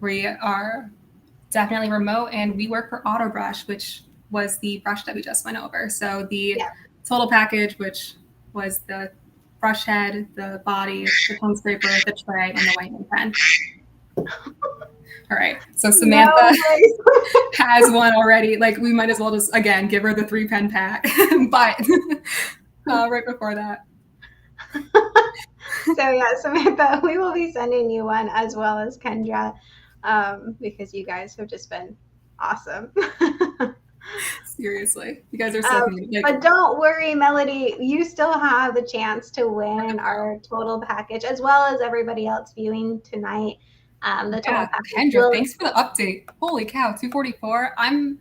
Speaker 1: we are definitely remote, and we work for Autobrush, which was the brush that we just went over. So the
Speaker 2: Yeah.
Speaker 1: total package, which was the brush head, the body, the tongue scraper, the tray, and the whitening pen. All right. So
Speaker 2: No
Speaker 1: Samantha
Speaker 2: worries.
Speaker 1: has one already. Like, we might as well just again give her the 3-pen pack. But right before that,
Speaker 2: So yeah, Samantha, we will be sending you one as well as Kendra, because you guys have just been awesome.
Speaker 1: seriously, you guys are so cute. Like,
Speaker 2: But don't worry, Melody, you still have the chance to win our total package as well as everybody else viewing tonight. The total
Speaker 1: yeah,
Speaker 2: package
Speaker 1: Kendra,
Speaker 2: will.
Speaker 1: thanks for the update. Holy cow, 244. I'm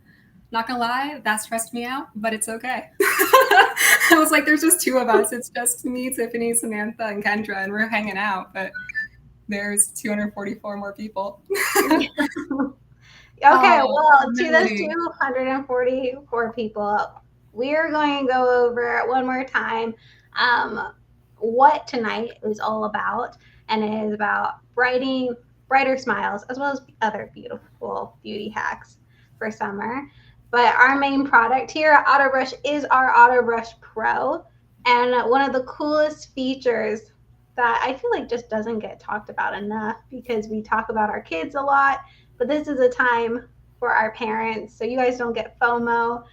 Speaker 1: not gonna lie, that stressed me out, but it's okay. I was like, there's just two of us. It's just me, Tiffany, Samantha, and Kendra, and we're hanging out. But there's 244 more people.
Speaker 2: Okay,
Speaker 1: Oh,
Speaker 2: well, to those
Speaker 1: Melody.
Speaker 2: 244 people, we're going to go over one more time um, what tonight is all about. And it is about brighter smiles, as well as other beautiful beauty hacks for summer. But our main product here at Autobrush is our Autobrush Pro. And one of the coolest features that I feel like just doesn't get talked about enough, because we talk about our kids a lot, but this is a time for our parents, so you guys don't get FOMO,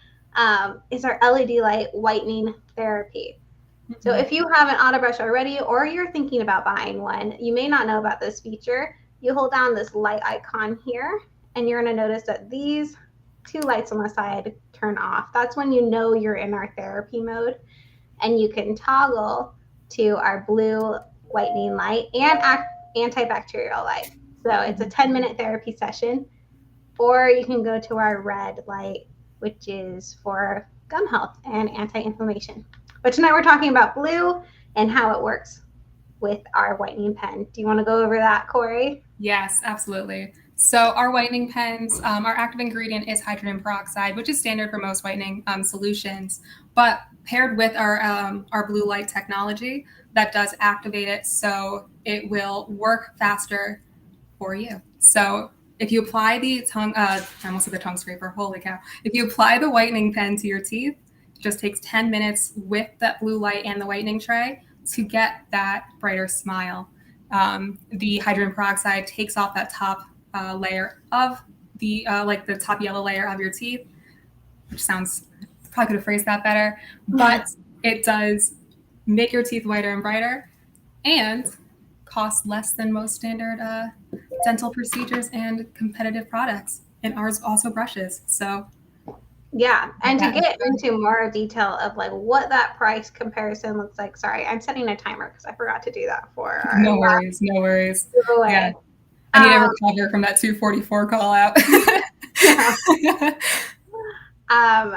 Speaker 2: is our LED light whitening therapy. So
Speaker 1: Mm-hmm.
Speaker 2: if you have an Autobrush already, or you're thinking about buying one, you may not know about this feature. You hold down this light icon here, and you're going to notice that these two lights on the side turn off. That's when you know you're in our therapy mode, and you can toggle to our blue whitening light and antibacterial light. So it's a 10-minute therapy session, or you can go to our red light, which is for gum health and anti-inflammation. But tonight we're talking about blue and how it works with our whitening pen. Do you want to go over that, Corey?
Speaker 1: Yes, absolutely. So our whitening pens, our active ingredient is hydrogen peroxide, which is standard for most whitening solutions. But paired with our blue light technology, that does activate it, so it will work faster for you. So if you apply the tongue, I almost said the tongue scraper. Holy cow! If you apply the whitening pen to your teeth, it just takes 10 minutes with that blue light and the whitening tray to get that brighter smile. The hydrogen peroxide takes off that top layer of the like the top yellow layer of your teeth, which sounds, probably could have phrased that better, but it does make your teeth whiter and brighter, and costs less than most standard dental procedures and competitive products. And ours also brushes. So
Speaker 2: Yeah, and to
Speaker 1: that
Speaker 2: get into more detail of like what that price comparison looks like, sorry, I'm setting a timer because I forgot to do that for our
Speaker 1: no
Speaker 2: last
Speaker 1: worries, no worries. Yeah,
Speaker 2: giveaway.
Speaker 1: I need to
Speaker 2: Um,
Speaker 1: recover from that 244 call out.
Speaker 2: yeah. Um,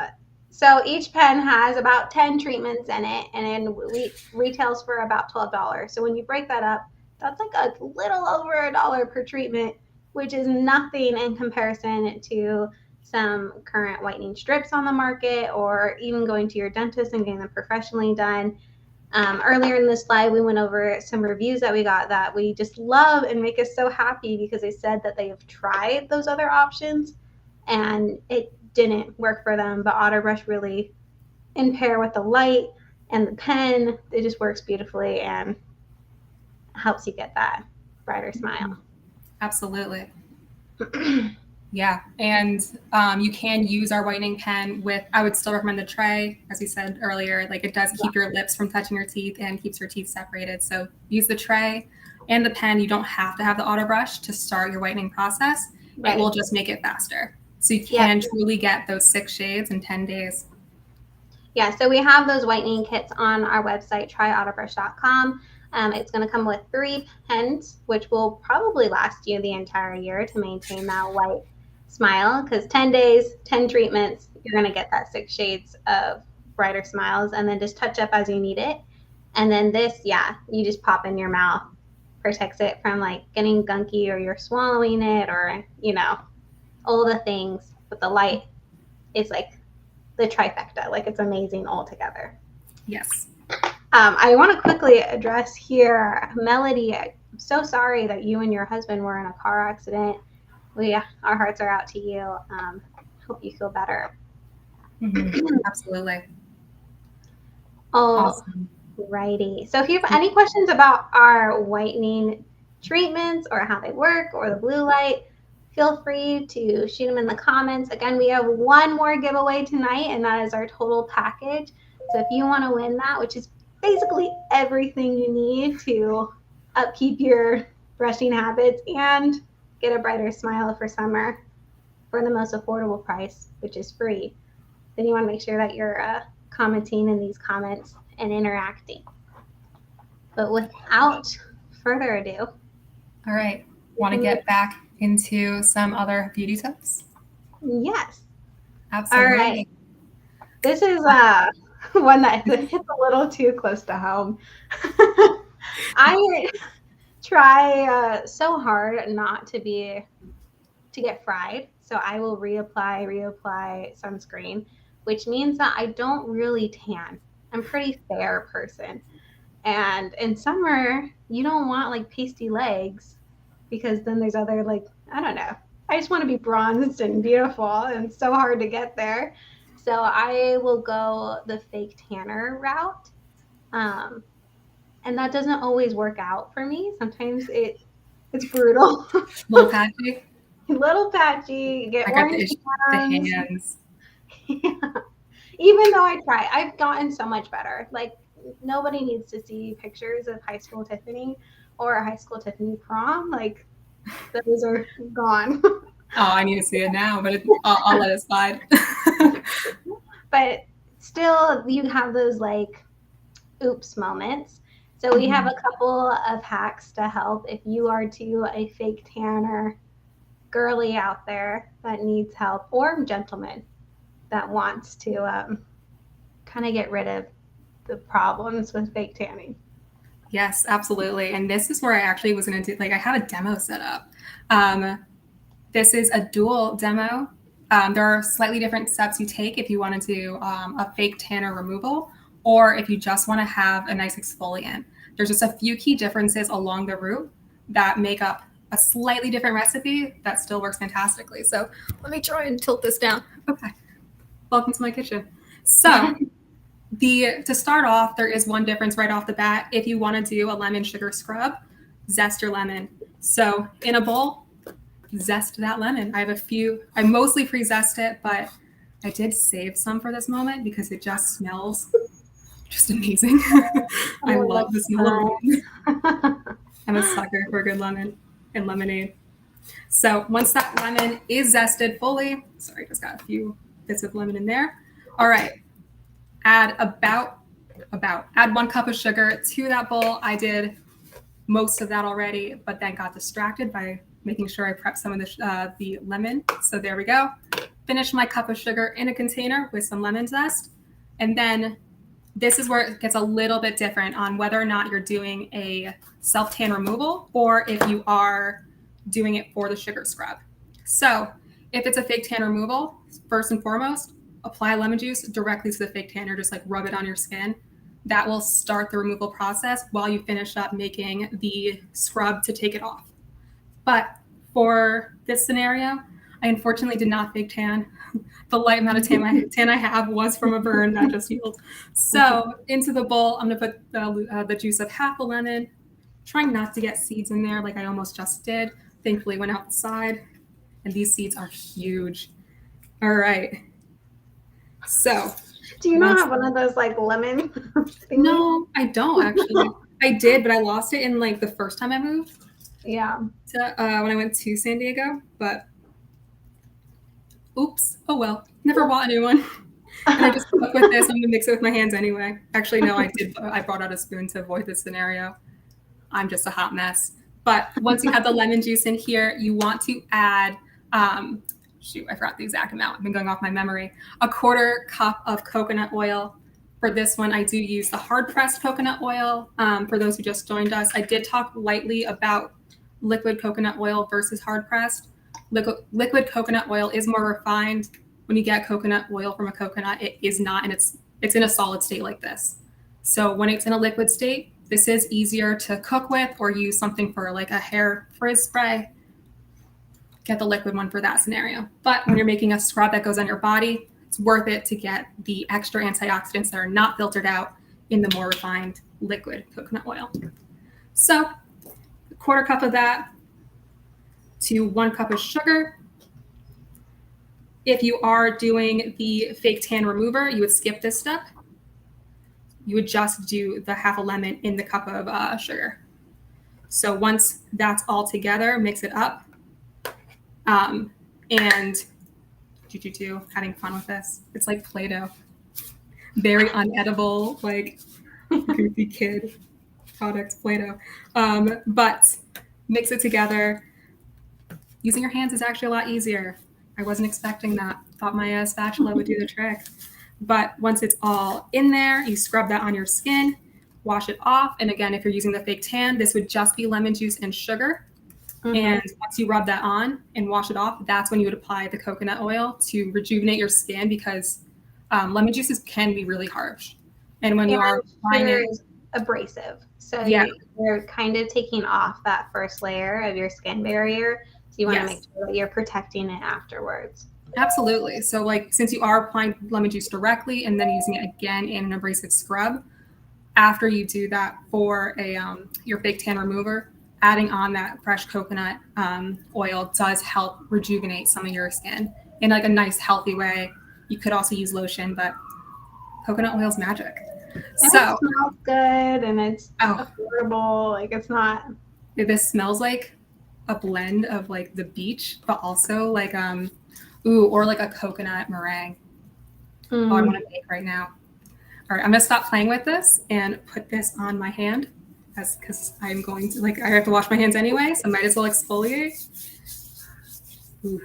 Speaker 2: so each pen has about 10 treatments in it, and then retails for about $12. So when you break that up, that's like a little over $1 per treatment, which is nothing in comparison to some current whitening strips on the market, or even going to your dentist and getting them professionally done. Earlier in this slide, we went over some reviews that we got that we just love and make us so happy, because they said that they have tried those other options and it didn't work for them. But Autobrush really, in pair with the light and the pen, it just works beautifully and helps you get that brighter smile.
Speaker 1: Absolutely. Yeah, and you can use our whitening pen with, I would still recommend the tray, as we said earlier, like it does keep your lips from touching your teeth and keeps your teeth separated. So use the tray and the pen. You don't have to have the auto brush to start your whitening process. It
Speaker 2: Right.
Speaker 1: will just make it faster. So you
Speaker 2: Yep.
Speaker 1: can truly get those 6 shades in 10 days.
Speaker 2: Yeah, so we have those whitening kits on our website, tryautobrush.com. It's going to come with 3 pens, which will probably last you the entire year to maintain that white smile, because 10 days, 10 treatments, you're going to get that 6 shades of brighter smiles, and then just touch up as you need it. And then this, yeah, you just pop in your mouth, protects it from like getting gunky, or you're swallowing it, or, all the things. But the light is like the trifecta. Like, it's amazing all together.
Speaker 1: Yes.
Speaker 2: I want to quickly address here, Melody. I'm so sorry that you and your husband were in a car accident. Our hearts are out to you. Hope you feel better.
Speaker 1: Mm-hmm. Absolutely.
Speaker 2: Oh,
Speaker 1: Awesome.
Speaker 2: righty. So if you have any questions about our whitening treatments or how they work or the blue light, feel free to shoot them in the comments. Again, we have one more giveaway tonight, and that is our total package. So if you want to win that, which is basically everything you need to upkeep your brushing habits and get a brighter smile for summer for the most affordable price, which is free, then you want to make sure that you're commenting in these comments and interacting. But without further ado,
Speaker 1: All right. Want to get back into some other beauty tips?
Speaker 2: yes. All right.
Speaker 1: Absolutely.
Speaker 2: This is one that hits a little too close to home. I try so hard not to get fried, so I will reapply sunscreen, which means that I don't really tan. I'm a pretty fair person. And in summer, you don't want like pasty legs because then there's other like, I don't know. I just want to be bronzed and beautiful, and it's so hard to get there. So I will go the fake tanner route. Um, and that doesn't always work out for me. Sometimes it's brutal.
Speaker 1: Little patchy.
Speaker 2: Little patchy, get
Speaker 1: I got the
Speaker 2: orange
Speaker 1: issue with the
Speaker 2: hands.
Speaker 1: hands.
Speaker 2: Yeah. Even though I try, I've gotten so much better. Like nobody needs to see pictures of high school Tiffany or a high school Tiffany prom. Like those are gone.
Speaker 1: Oh, I need to see it now, but I'll let it slide.
Speaker 2: But still, you have those like oops moments. So we have a couple of hacks to help if you are to a fake tanner girly out there that needs help, or gentleman that wants to kind of get rid of the problems with fake tanning.
Speaker 1: Yes, absolutely. And this is where I actually was going to do, like, I have a demo set up. This is a dual demo. There are slightly different steps you take if you want to do a fake tanner removal, or if you just want to have a nice exfoliant. There's just a few key differences along the route that make up a slightly different recipe that still works fantastically. So let me try and tilt this down. Okay. Welcome to my kitchen. So to start off, there is one difference right off the bat. If you want to do a lemon sugar scrub, zest your lemon. So in a bowl, zest that lemon. I have a few. I mostly pre-zest it, but I did save some for this moment because it just smells just amazing. I love the smell of lemon. I'm a sucker for a good lemon and lemonade. So once that lemon is zested fully, sorry, just got a few bits of lemon in there. All right, add add 1 cup of sugar to that bowl. I did most of that already, but then got distracted by making sure I prepped some of the lemon. So there we go. Finish my cup of sugar in a container with some lemon zest. And then this is where it gets a little bit different on whether or not you're doing a self-tan removal or if you are doing it for the sugar scrub. So if it's a fake tan removal, first and foremost, apply lemon juice directly to the fake tanner, just like rub it on your skin. That will start the removal process while you finish up making the scrub to take it off. But for this scenario, I unfortunately did not fake tan. The light amount of tan I have was from a burn that just healed. So into the bowl, I'm going to put the juice of half a lemon, trying not to get seeds in there like I almost just did. Thankfully went out the side, and these seeds are huge. All right. So
Speaker 2: do you not have one of those like lemon thingies?
Speaker 1: No, I don't actually. I did, but I lost it in like the first time I moved.
Speaker 2: Yeah.
Speaker 1: To, when I went to San Diego, but oops, oh well, never bought a new one. And I just stuck with this. I'm gonna mix it with my hands anyway. Actually, no, I did. I brought out a spoon to avoid this scenario. I'm just a hot mess. But once you have the lemon juice in here, you want to add, shoot, I forgot the exact amount. I've been going off my memory. A 1/4 cup of coconut oil. For this one, I do use the hard pressed coconut oil. For those who just joined us, I did talk lightly about liquid coconut oil versus hard pressed. Liquid coconut oil is more refined. When you get coconut oil from a coconut, it is not, and it's in a solid state like this. So when it's in a liquid state, this is easier to cook with or use something for like a hair frizz spray. Get the liquid one for that scenario. But when you're making a scrub that goes on your body, it's worth it to get the extra antioxidants that are not filtered out in the more refined liquid coconut oil. So a quarter cup of that to 1 cup of sugar. If you are doing the fake tan remover, you would skip this step. You would just do the half a lemon in the cup of sugar. So once that's all together, mix it up. And having fun with this. It's like Play-Doh. Very unedible, like goofy kid product, Play-Doh. But mix it together. Using your hands is actually a lot easier. I wasn't expecting that. Thought my spatula would do the trick. But once it's all in there, you scrub that on your skin, wash it off. And again, if you're using the fake tan, this would just be lemon juice and sugar. Mm-hmm. And once you rub that on and wash it off, that's when you would apply the coconut oil to rejuvenate your skin, because lemon juices can be really harsh. And when you are applying it,
Speaker 2: is abrasive. So you're kind of taking off that first layer of your skin barrier. So you want to make sure that you're protecting it afterwards.
Speaker 1: Absolutely. So like, since you are applying lemon juice directly and then using it again in an abrasive scrub, after you do that for your fake tan remover, adding on that fresh coconut oil does help rejuvenate some of your skin in like a nice, healthy way. You could also use lotion, but coconut oil is magic.
Speaker 2: And so it smells good and it's affordable. Like, it's not.
Speaker 1: This smells like a blend of like the beach, but also like or like a coconut meringue. Oh, I want to make right now. All right, I'm gonna stop playing with this and put this on my hand, because I'm going to I have to wash my hands anyway, so I might as well exfoliate. Ooh.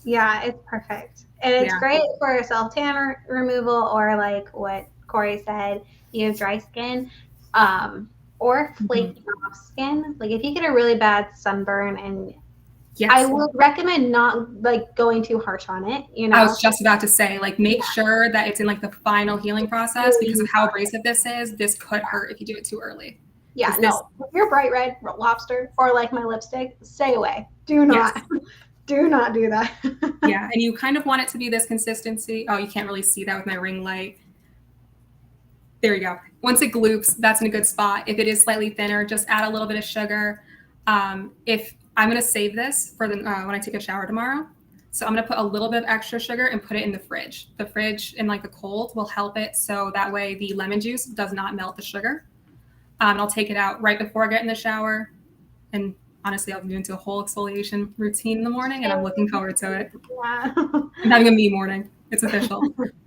Speaker 2: Yeah, it's perfect. And it's great for self-tan removal, or like what Corey said, you have dry skin, or flaking off skin. Like if you get a really bad sunburn, and I would recommend not like going too harsh on it.
Speaker 1: I was just about to say, like, make sure that it's in like the final healing process, because of how abrasive this is. This could hurt if you do it too early.
Speaker 2: Yeah, no. If you're bright red lobster or like my lipstick, stay away. Do not. Do not do that.
Speaker 1: Yeah, and you kind of want it to be this consistency. Oh, you can't really see that with my ring light. There you go. Once it gloops, that's in a good spot. If it is slightly thinner, just add a little bit of sugar. If I'm going to save this for when I take a shower tomorrow. So I'm going to put a little bit of extra sugar and put it in the fridge. The fridge in like the cold will help it, so that way the lemon juice does not melt the sugar. I'll take it out right before I get in the shower. And honestly, I'll be into a whole exfoliation routine in the morning, and I'm looking forward to it.
Speaker 2: Yeah.
Speaker 1: I'm having a me morning. It's official.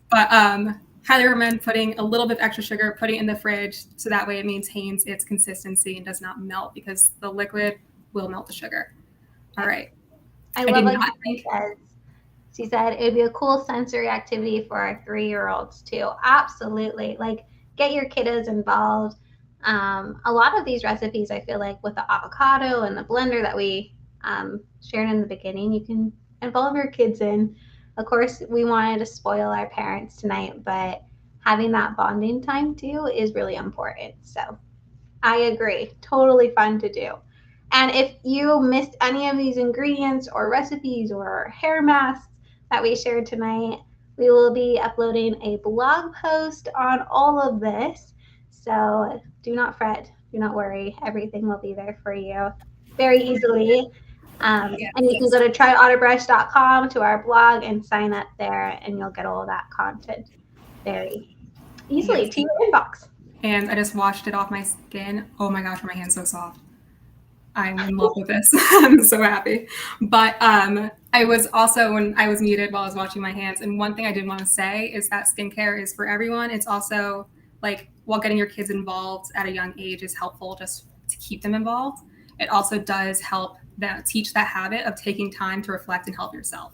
Speaker 1: But highly recommend putting a little bit of extra sugar, putting it in the fridge, so that way it maintains its consistency and does not melt, because the liquid will melt the sugar. All right.
Speaker 2: I love what she said it would be a cool sensory activity for our 3-year-olds too. Absolutely. Like, get your kiddos involved. A lot of these recipes, I feel like with the avocado and the blender that we shared in the beginning, you can involve your kids in. Of course, we wanted to spoil our parents tonight, but having that bonding time too is really important. So I agree. Totally fun to do. And if you missed any of these ingredients or recipes or hair masks that we shared tonight, we will be uploading a blog post on all of this. So do not fret, do not worry. Everything will be there for you very easily. And you can go to tryoutobrush.com to our blog and sign up there, and you'll get all of that content very easily to your inbox.
Speaker 1: And I just washed it off my skin. Oh my gosh, my hand's so soft. I'm in love with this. I'm so happy. But I was also, when I was muted while I was washing my hands, and one thing I did want to say is that skincare is for everyone. It's also like, while getting your kids involved at a young age is helpful just to keep them involved, it also does help them teach that habit of taking time to reflect and help yourself.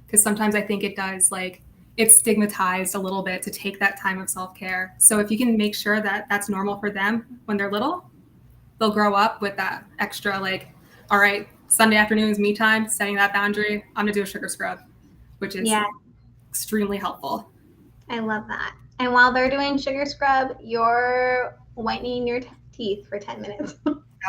Speaker 1: Because sometimes I think it does, like, it's stigmatized a little bit to take that time of self-care. So if you can make sure that that's normal for them when they're little, they'll grow up with that extra, like, all right, Sunday afternoon is me time, setting that boundary. I'm going to do a sugar scrub, which is extremely helpful.
Speaker 2: I love that. And while they're doing sugar scrub, you're whitening your teeth for 10 minutes.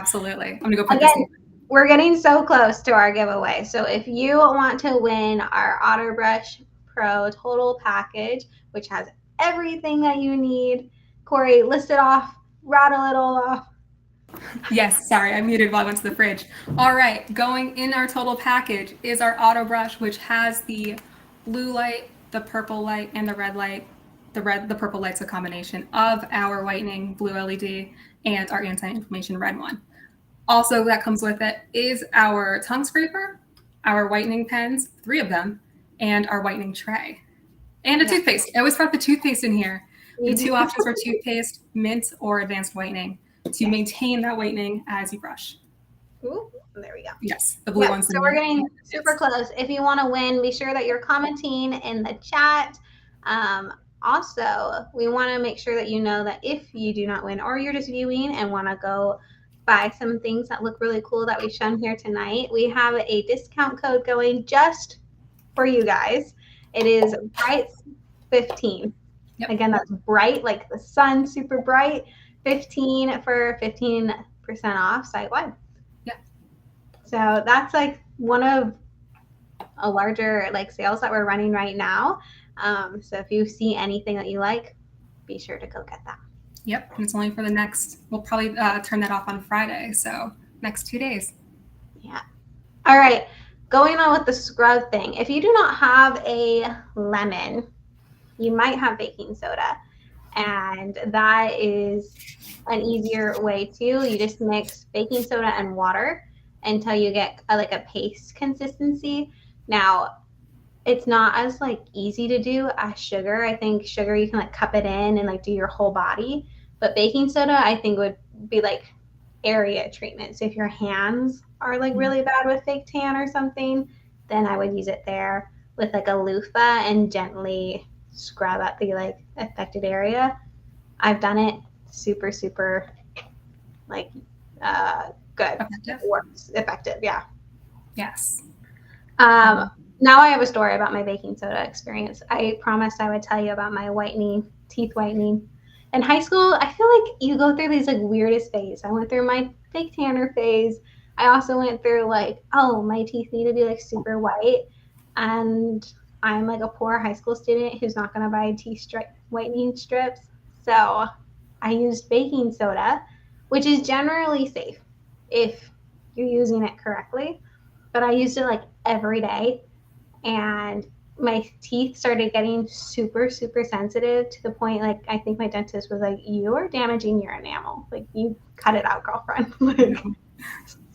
Speaker 1: Absolutely. I'm going to go put this
Speaker 2: Again,
Speaker 1: in.
Speaker 2: we're getting so close to our giveaway. So if you want to win our Autobrush Pro Total Package, which has everything that you need, Corey, list it off, rattle it all off.
Speaker 1: Yes, sorry, I muted while I went to the fridge. All right, going in our total package is our auto brush, which has the blue light, the purple light, and the red light. The purple light's a combination of our whitening blue LED and our anti-inflammation red one. Also, that comes with it is our tongue scraper, our whitening pens, 3 of them, and our whitening tray. And a toothpaste. I always put the toothpaste in here. We have 2 options for toothpaste, mint or advanced whitening, to maintain that whitening as you brush.
Speaker 2: Ooh, there we go.
Speaker 1: Yes, the blue ones.
Speaker 2: So we're getting super close. If you want to win, be sure that you're commenting in the chat. Also, we want to make sure that you know that if you do not win or you're just viewing and want to go buy some things that look really cool that we've shown here tonight, we have a discount code going just for you guys. It is Bright15. Yep. Again, that's bright, like the sun, super bright. 15 for 15% off site-wide.
Speaker 1: Yeah.
Speaker 2: So that's like one of a larger like sales that we're running right now. So if you see anything that you like, be sure to go get that.
Speaker 1: Yep, and it's only for the next, we'll probably turn that off on Friday, so next 2 days.
Speaker 2: Yeah. All right, going on with the scrub thing. If you do not have a lemon, you might have baking soda, and that is an easier way too. You just mix baking soda and water until you get like a paste consistency. Now, it's not as like easy to do as sugar. I think sugar you can like cup it in and like do your whole body, but baking soda I think would be like area treatment. So if your hands are like really bad with fake tan or something, then I would use it there with like a loofah and gently scrub at the like affected area. I've done it. Super like good.
Speaker 1: Effective.
Speaker 2: It works. Effective. Yeah.
Speaker 1: Yes.
Speaker 2: Now I have a story about my baking soda experience. I promised I would tell you about my teeth whitening. In high school, I feel like you go through these like weirdest phases. I went through my fake tanner phase. I also went through like, oh, my teeth need to be like super white. And I'm like a poor high school student who's not going to buy whitening strips. So I used baking soda, which is generally safe if you're using it correctly. But I used it like every day. And my teeth started getting super sensitive to the point like I think my dentist was like, you are damaging your enamel, like you cut it out, girlfriend. Like,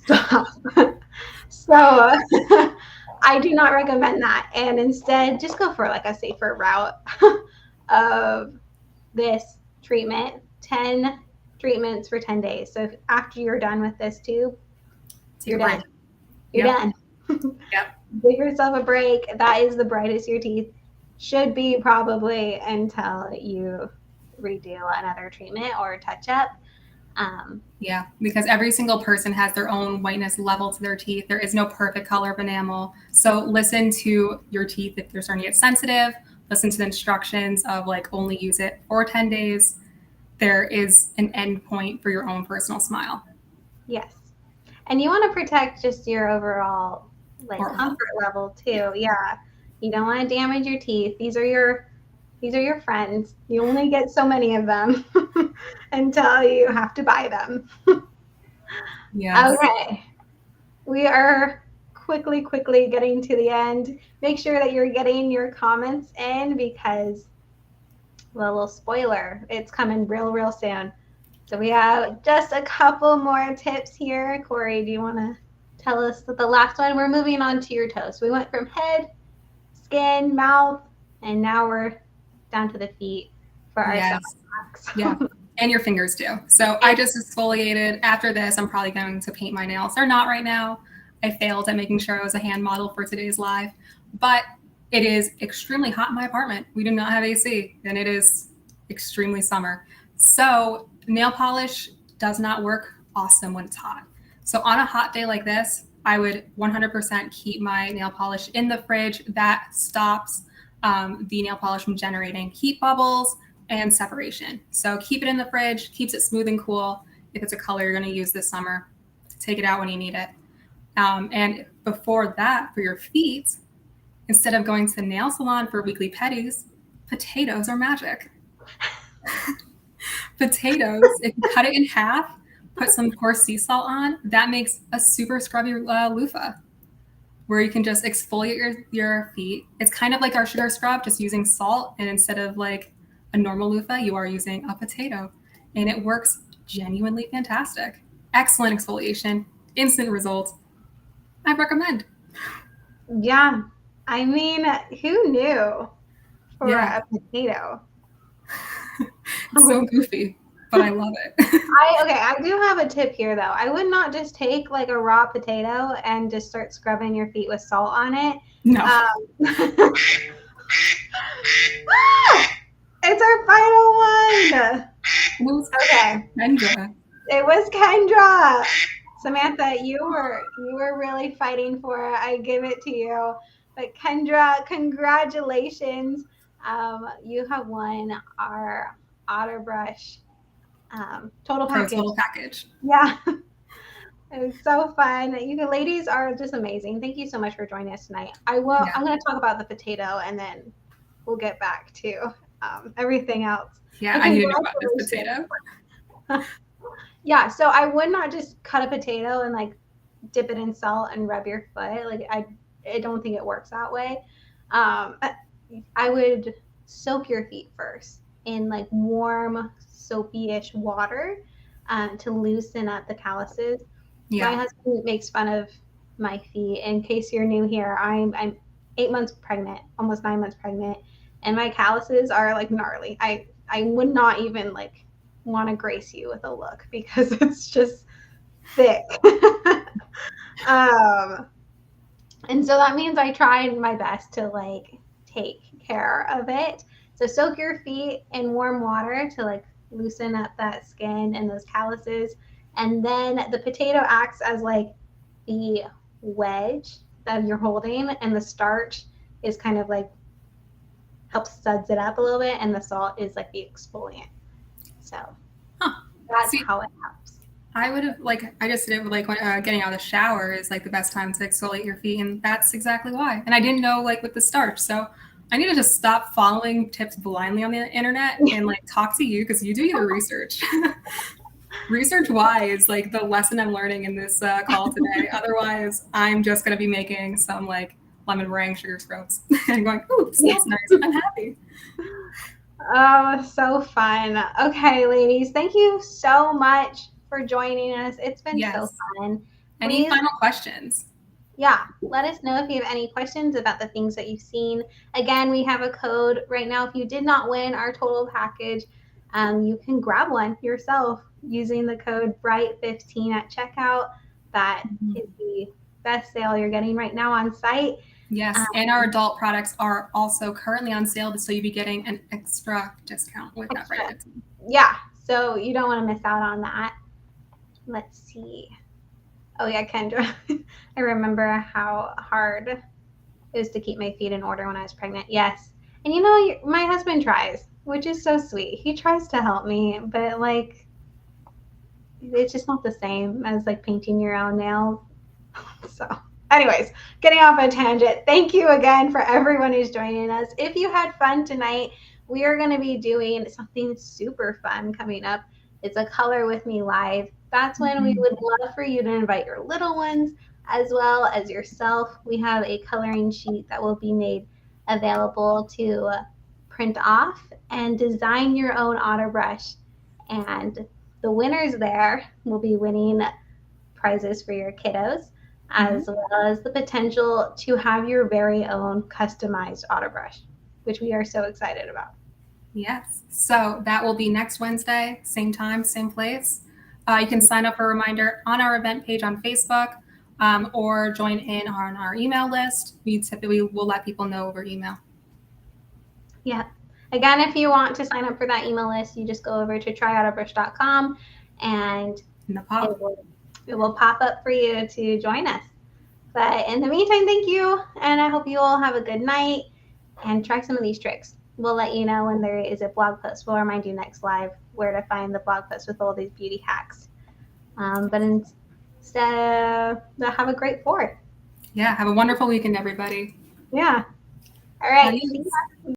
Speaker 2: stop. So I do not recommend that, and instead just go for like a safer route of this treatment. 10 treatments for 10 days. So if after you're done with this tube, you're done. You're done.
Speaker 1: Yep.
Speaker 2: Give yourself a break. That is the brightest your teeth should be probably until you redo another treatment or touch up.
Speaker 1: Yeah, because every single person has their own whiteness level to their teeth. There is no perfect color of enamel. So listen to your teeth if they're starting to get sensitive. Listen to the instructions of like only use it for 10 days. There is an end point for your own personal smile.
Speaker 2: Yes. And you want to protect just your overall like comfort level too. Yeah. You don't want to damage your teeth. These are your friends. You only get so many of them until you have to buy them. Yes. Okay. We are quickly getting to the end. Make sure that you're getting your comments in because, well, a little spoiler, it's coming real soon. So we have just a couple more tips here. Corey, do you want to tell us that the last one? We're moving on to your toes. We went from head, skin, mouth, and now we're down to the feet for our socks.
Speaker 1: Yeah, and your fingers too. So I just exfoliated. After this, I'm probably going to paint my nails. They're not right now. I failed at making sure I was a hand model for today's live, but it is extremely hot in my apartment. We do not have AC, and it is extremely summer. So nail polish does not work awesome when it's hot. So on a hot day like this, I would 100% keep my nail polish in the fridge. That stops the nail polish from generating heat bubbles, and separation. So keep it in the fridge, keeps it smooth and cool. If it's a color you're going to use this summer, take it out when you need it. And before that, for your feet, instead of going to the nail salon for weekly pedis, potatoes are magic. Potatoes, if you cut it in half, put some coarse sea salt on, that makes a super scrubby loofah where you can just exfoliate your feet. It's kind of like our sugar scrub, just using salt. And instead of like a normal loofah, you are using a potato. And it works genuinely fantastic. Excellent exfoliation, instant results. I recommend.
Speaker 2: Yeah. I mean, who knew for
Speaker 1: Yeah.
Speaker 2: a potato?
Speaker 1: It's so goofy, but I love it.
Speaker 2: I do have a tip here though. I would not just take like a raw potato and just start scrubbing your feet with salt on it.
Speaker 1: No.
Speaker 2: It's our final one. Okay.
Speaker 1: Kendra.
Speaker 2: It was Kendra. Samantha, you were really fighting for it. I give it to you. But Kendra, congratulations. You have won our Otter Brush total package.
Speaker 1: Total package.
Speaker 2: Yeah. It was so fun. You ladies are just amazing. Thank you so much for joining us tonight. I'm going to talk about the potato and then we'll get back to everything else.
Speaker 1: Yeah, I need to know about this potato.
Speaker 2: Yeah, so I would not just cut a potato and like dip it in salt and rub your foot. Like I don't think it works that way. I would soak your feet first in like warm, soapy-ish water to loosen up the calluses. Yeah. My husband makes fun of my feet. In case you're new here, I'm 8 months pregnant, almost 9 months pregnant, and my calluses are like gnarly. I would not even like want to grace you with a look because it's just thick. And so that means I try my best to like take care of it. So soak your feet in warm water to like loosen up that skin and those calluses. And then the potato acts as like the wedge that you're holding, and the starch is kind of like helps suds it up a little bit, and the salt is like the exfoliant. So that's how it helps.
Speaker 1: I would have I just did it like when getting out of the shower is like the best time to exfoliate your feet, and that's exactly why. And I didn't know like with the starch, so I need to just stop following tips blindly on the internet and like talk to you because you do your research. Research wise, like the lesson I'm learning in this call today. Otherwise, I'm just gonna be making some like lemon meringue sugar scrubs and going, "Ooh, smells nice." I'm happy.
Speaker 2: Oh, so fun. Okay, ladies, thank you so much for joining us. It's been so fun.
Speaker 1: Any final questions?
Speaker 2: Yeah, let us know if you have any questions about the things that you've seen. Again, we have a code right now. If you did not win our total package, you can grab one yourself using the code BRIGHT15 at checkout. That is the best sale you're getting right now on site.
Speaker 1: Yes, and our adult products are also currently on sale, so you'll be getting an extra discount with that, right?
Speaker 2: Yeah, so you don't want to miss out on that. Let's see. Oh yeah, Kendra. I remember how hard it was to keep my feet in order when I was pregnant. Yes, and you know, my husband tries, which is so sweet. He tries to help me, but like, it's just not the same as like painting your own nails. So. Anyways, getting off a tangent. Thank you again for everyone who's joining us. If you had fun tonight, we are going to be doing something super fun coming up. It's a Color With Me Live. That's when we would love for you to invite your little ones as well as yourself. We have a coloring sheet that will be made available to print off and design your own otter brush. And the winners there will be winning prizes for your kiddos, as well as the potential to have your very own customized otter brush, which we are so excited about.
Speaker 1: Yes. So that will be next Wednesday, same time, same place. You can sign up for a reminder on our event page on Facebook or join in on our email list. We typically will let people know over email.
Speaker 2: Yeah. Again, if you want to sign up for that email list, you just go over to tryotterbrush.com and it will pop up for you to join us. But in the meantime, thank you. And I hope you all have a good night and try some of these tricks. we'll let you know when there is a blog post. We'll remind you next live where to find the blog post with all these beauty hacks. But instead, have a great fourth.
Speaker 1: Yeah, have a wonderful weekend, everybody.
Speaker 2: Yeah. All right. See
Speaker 1: Adios.
Speaker 2: you.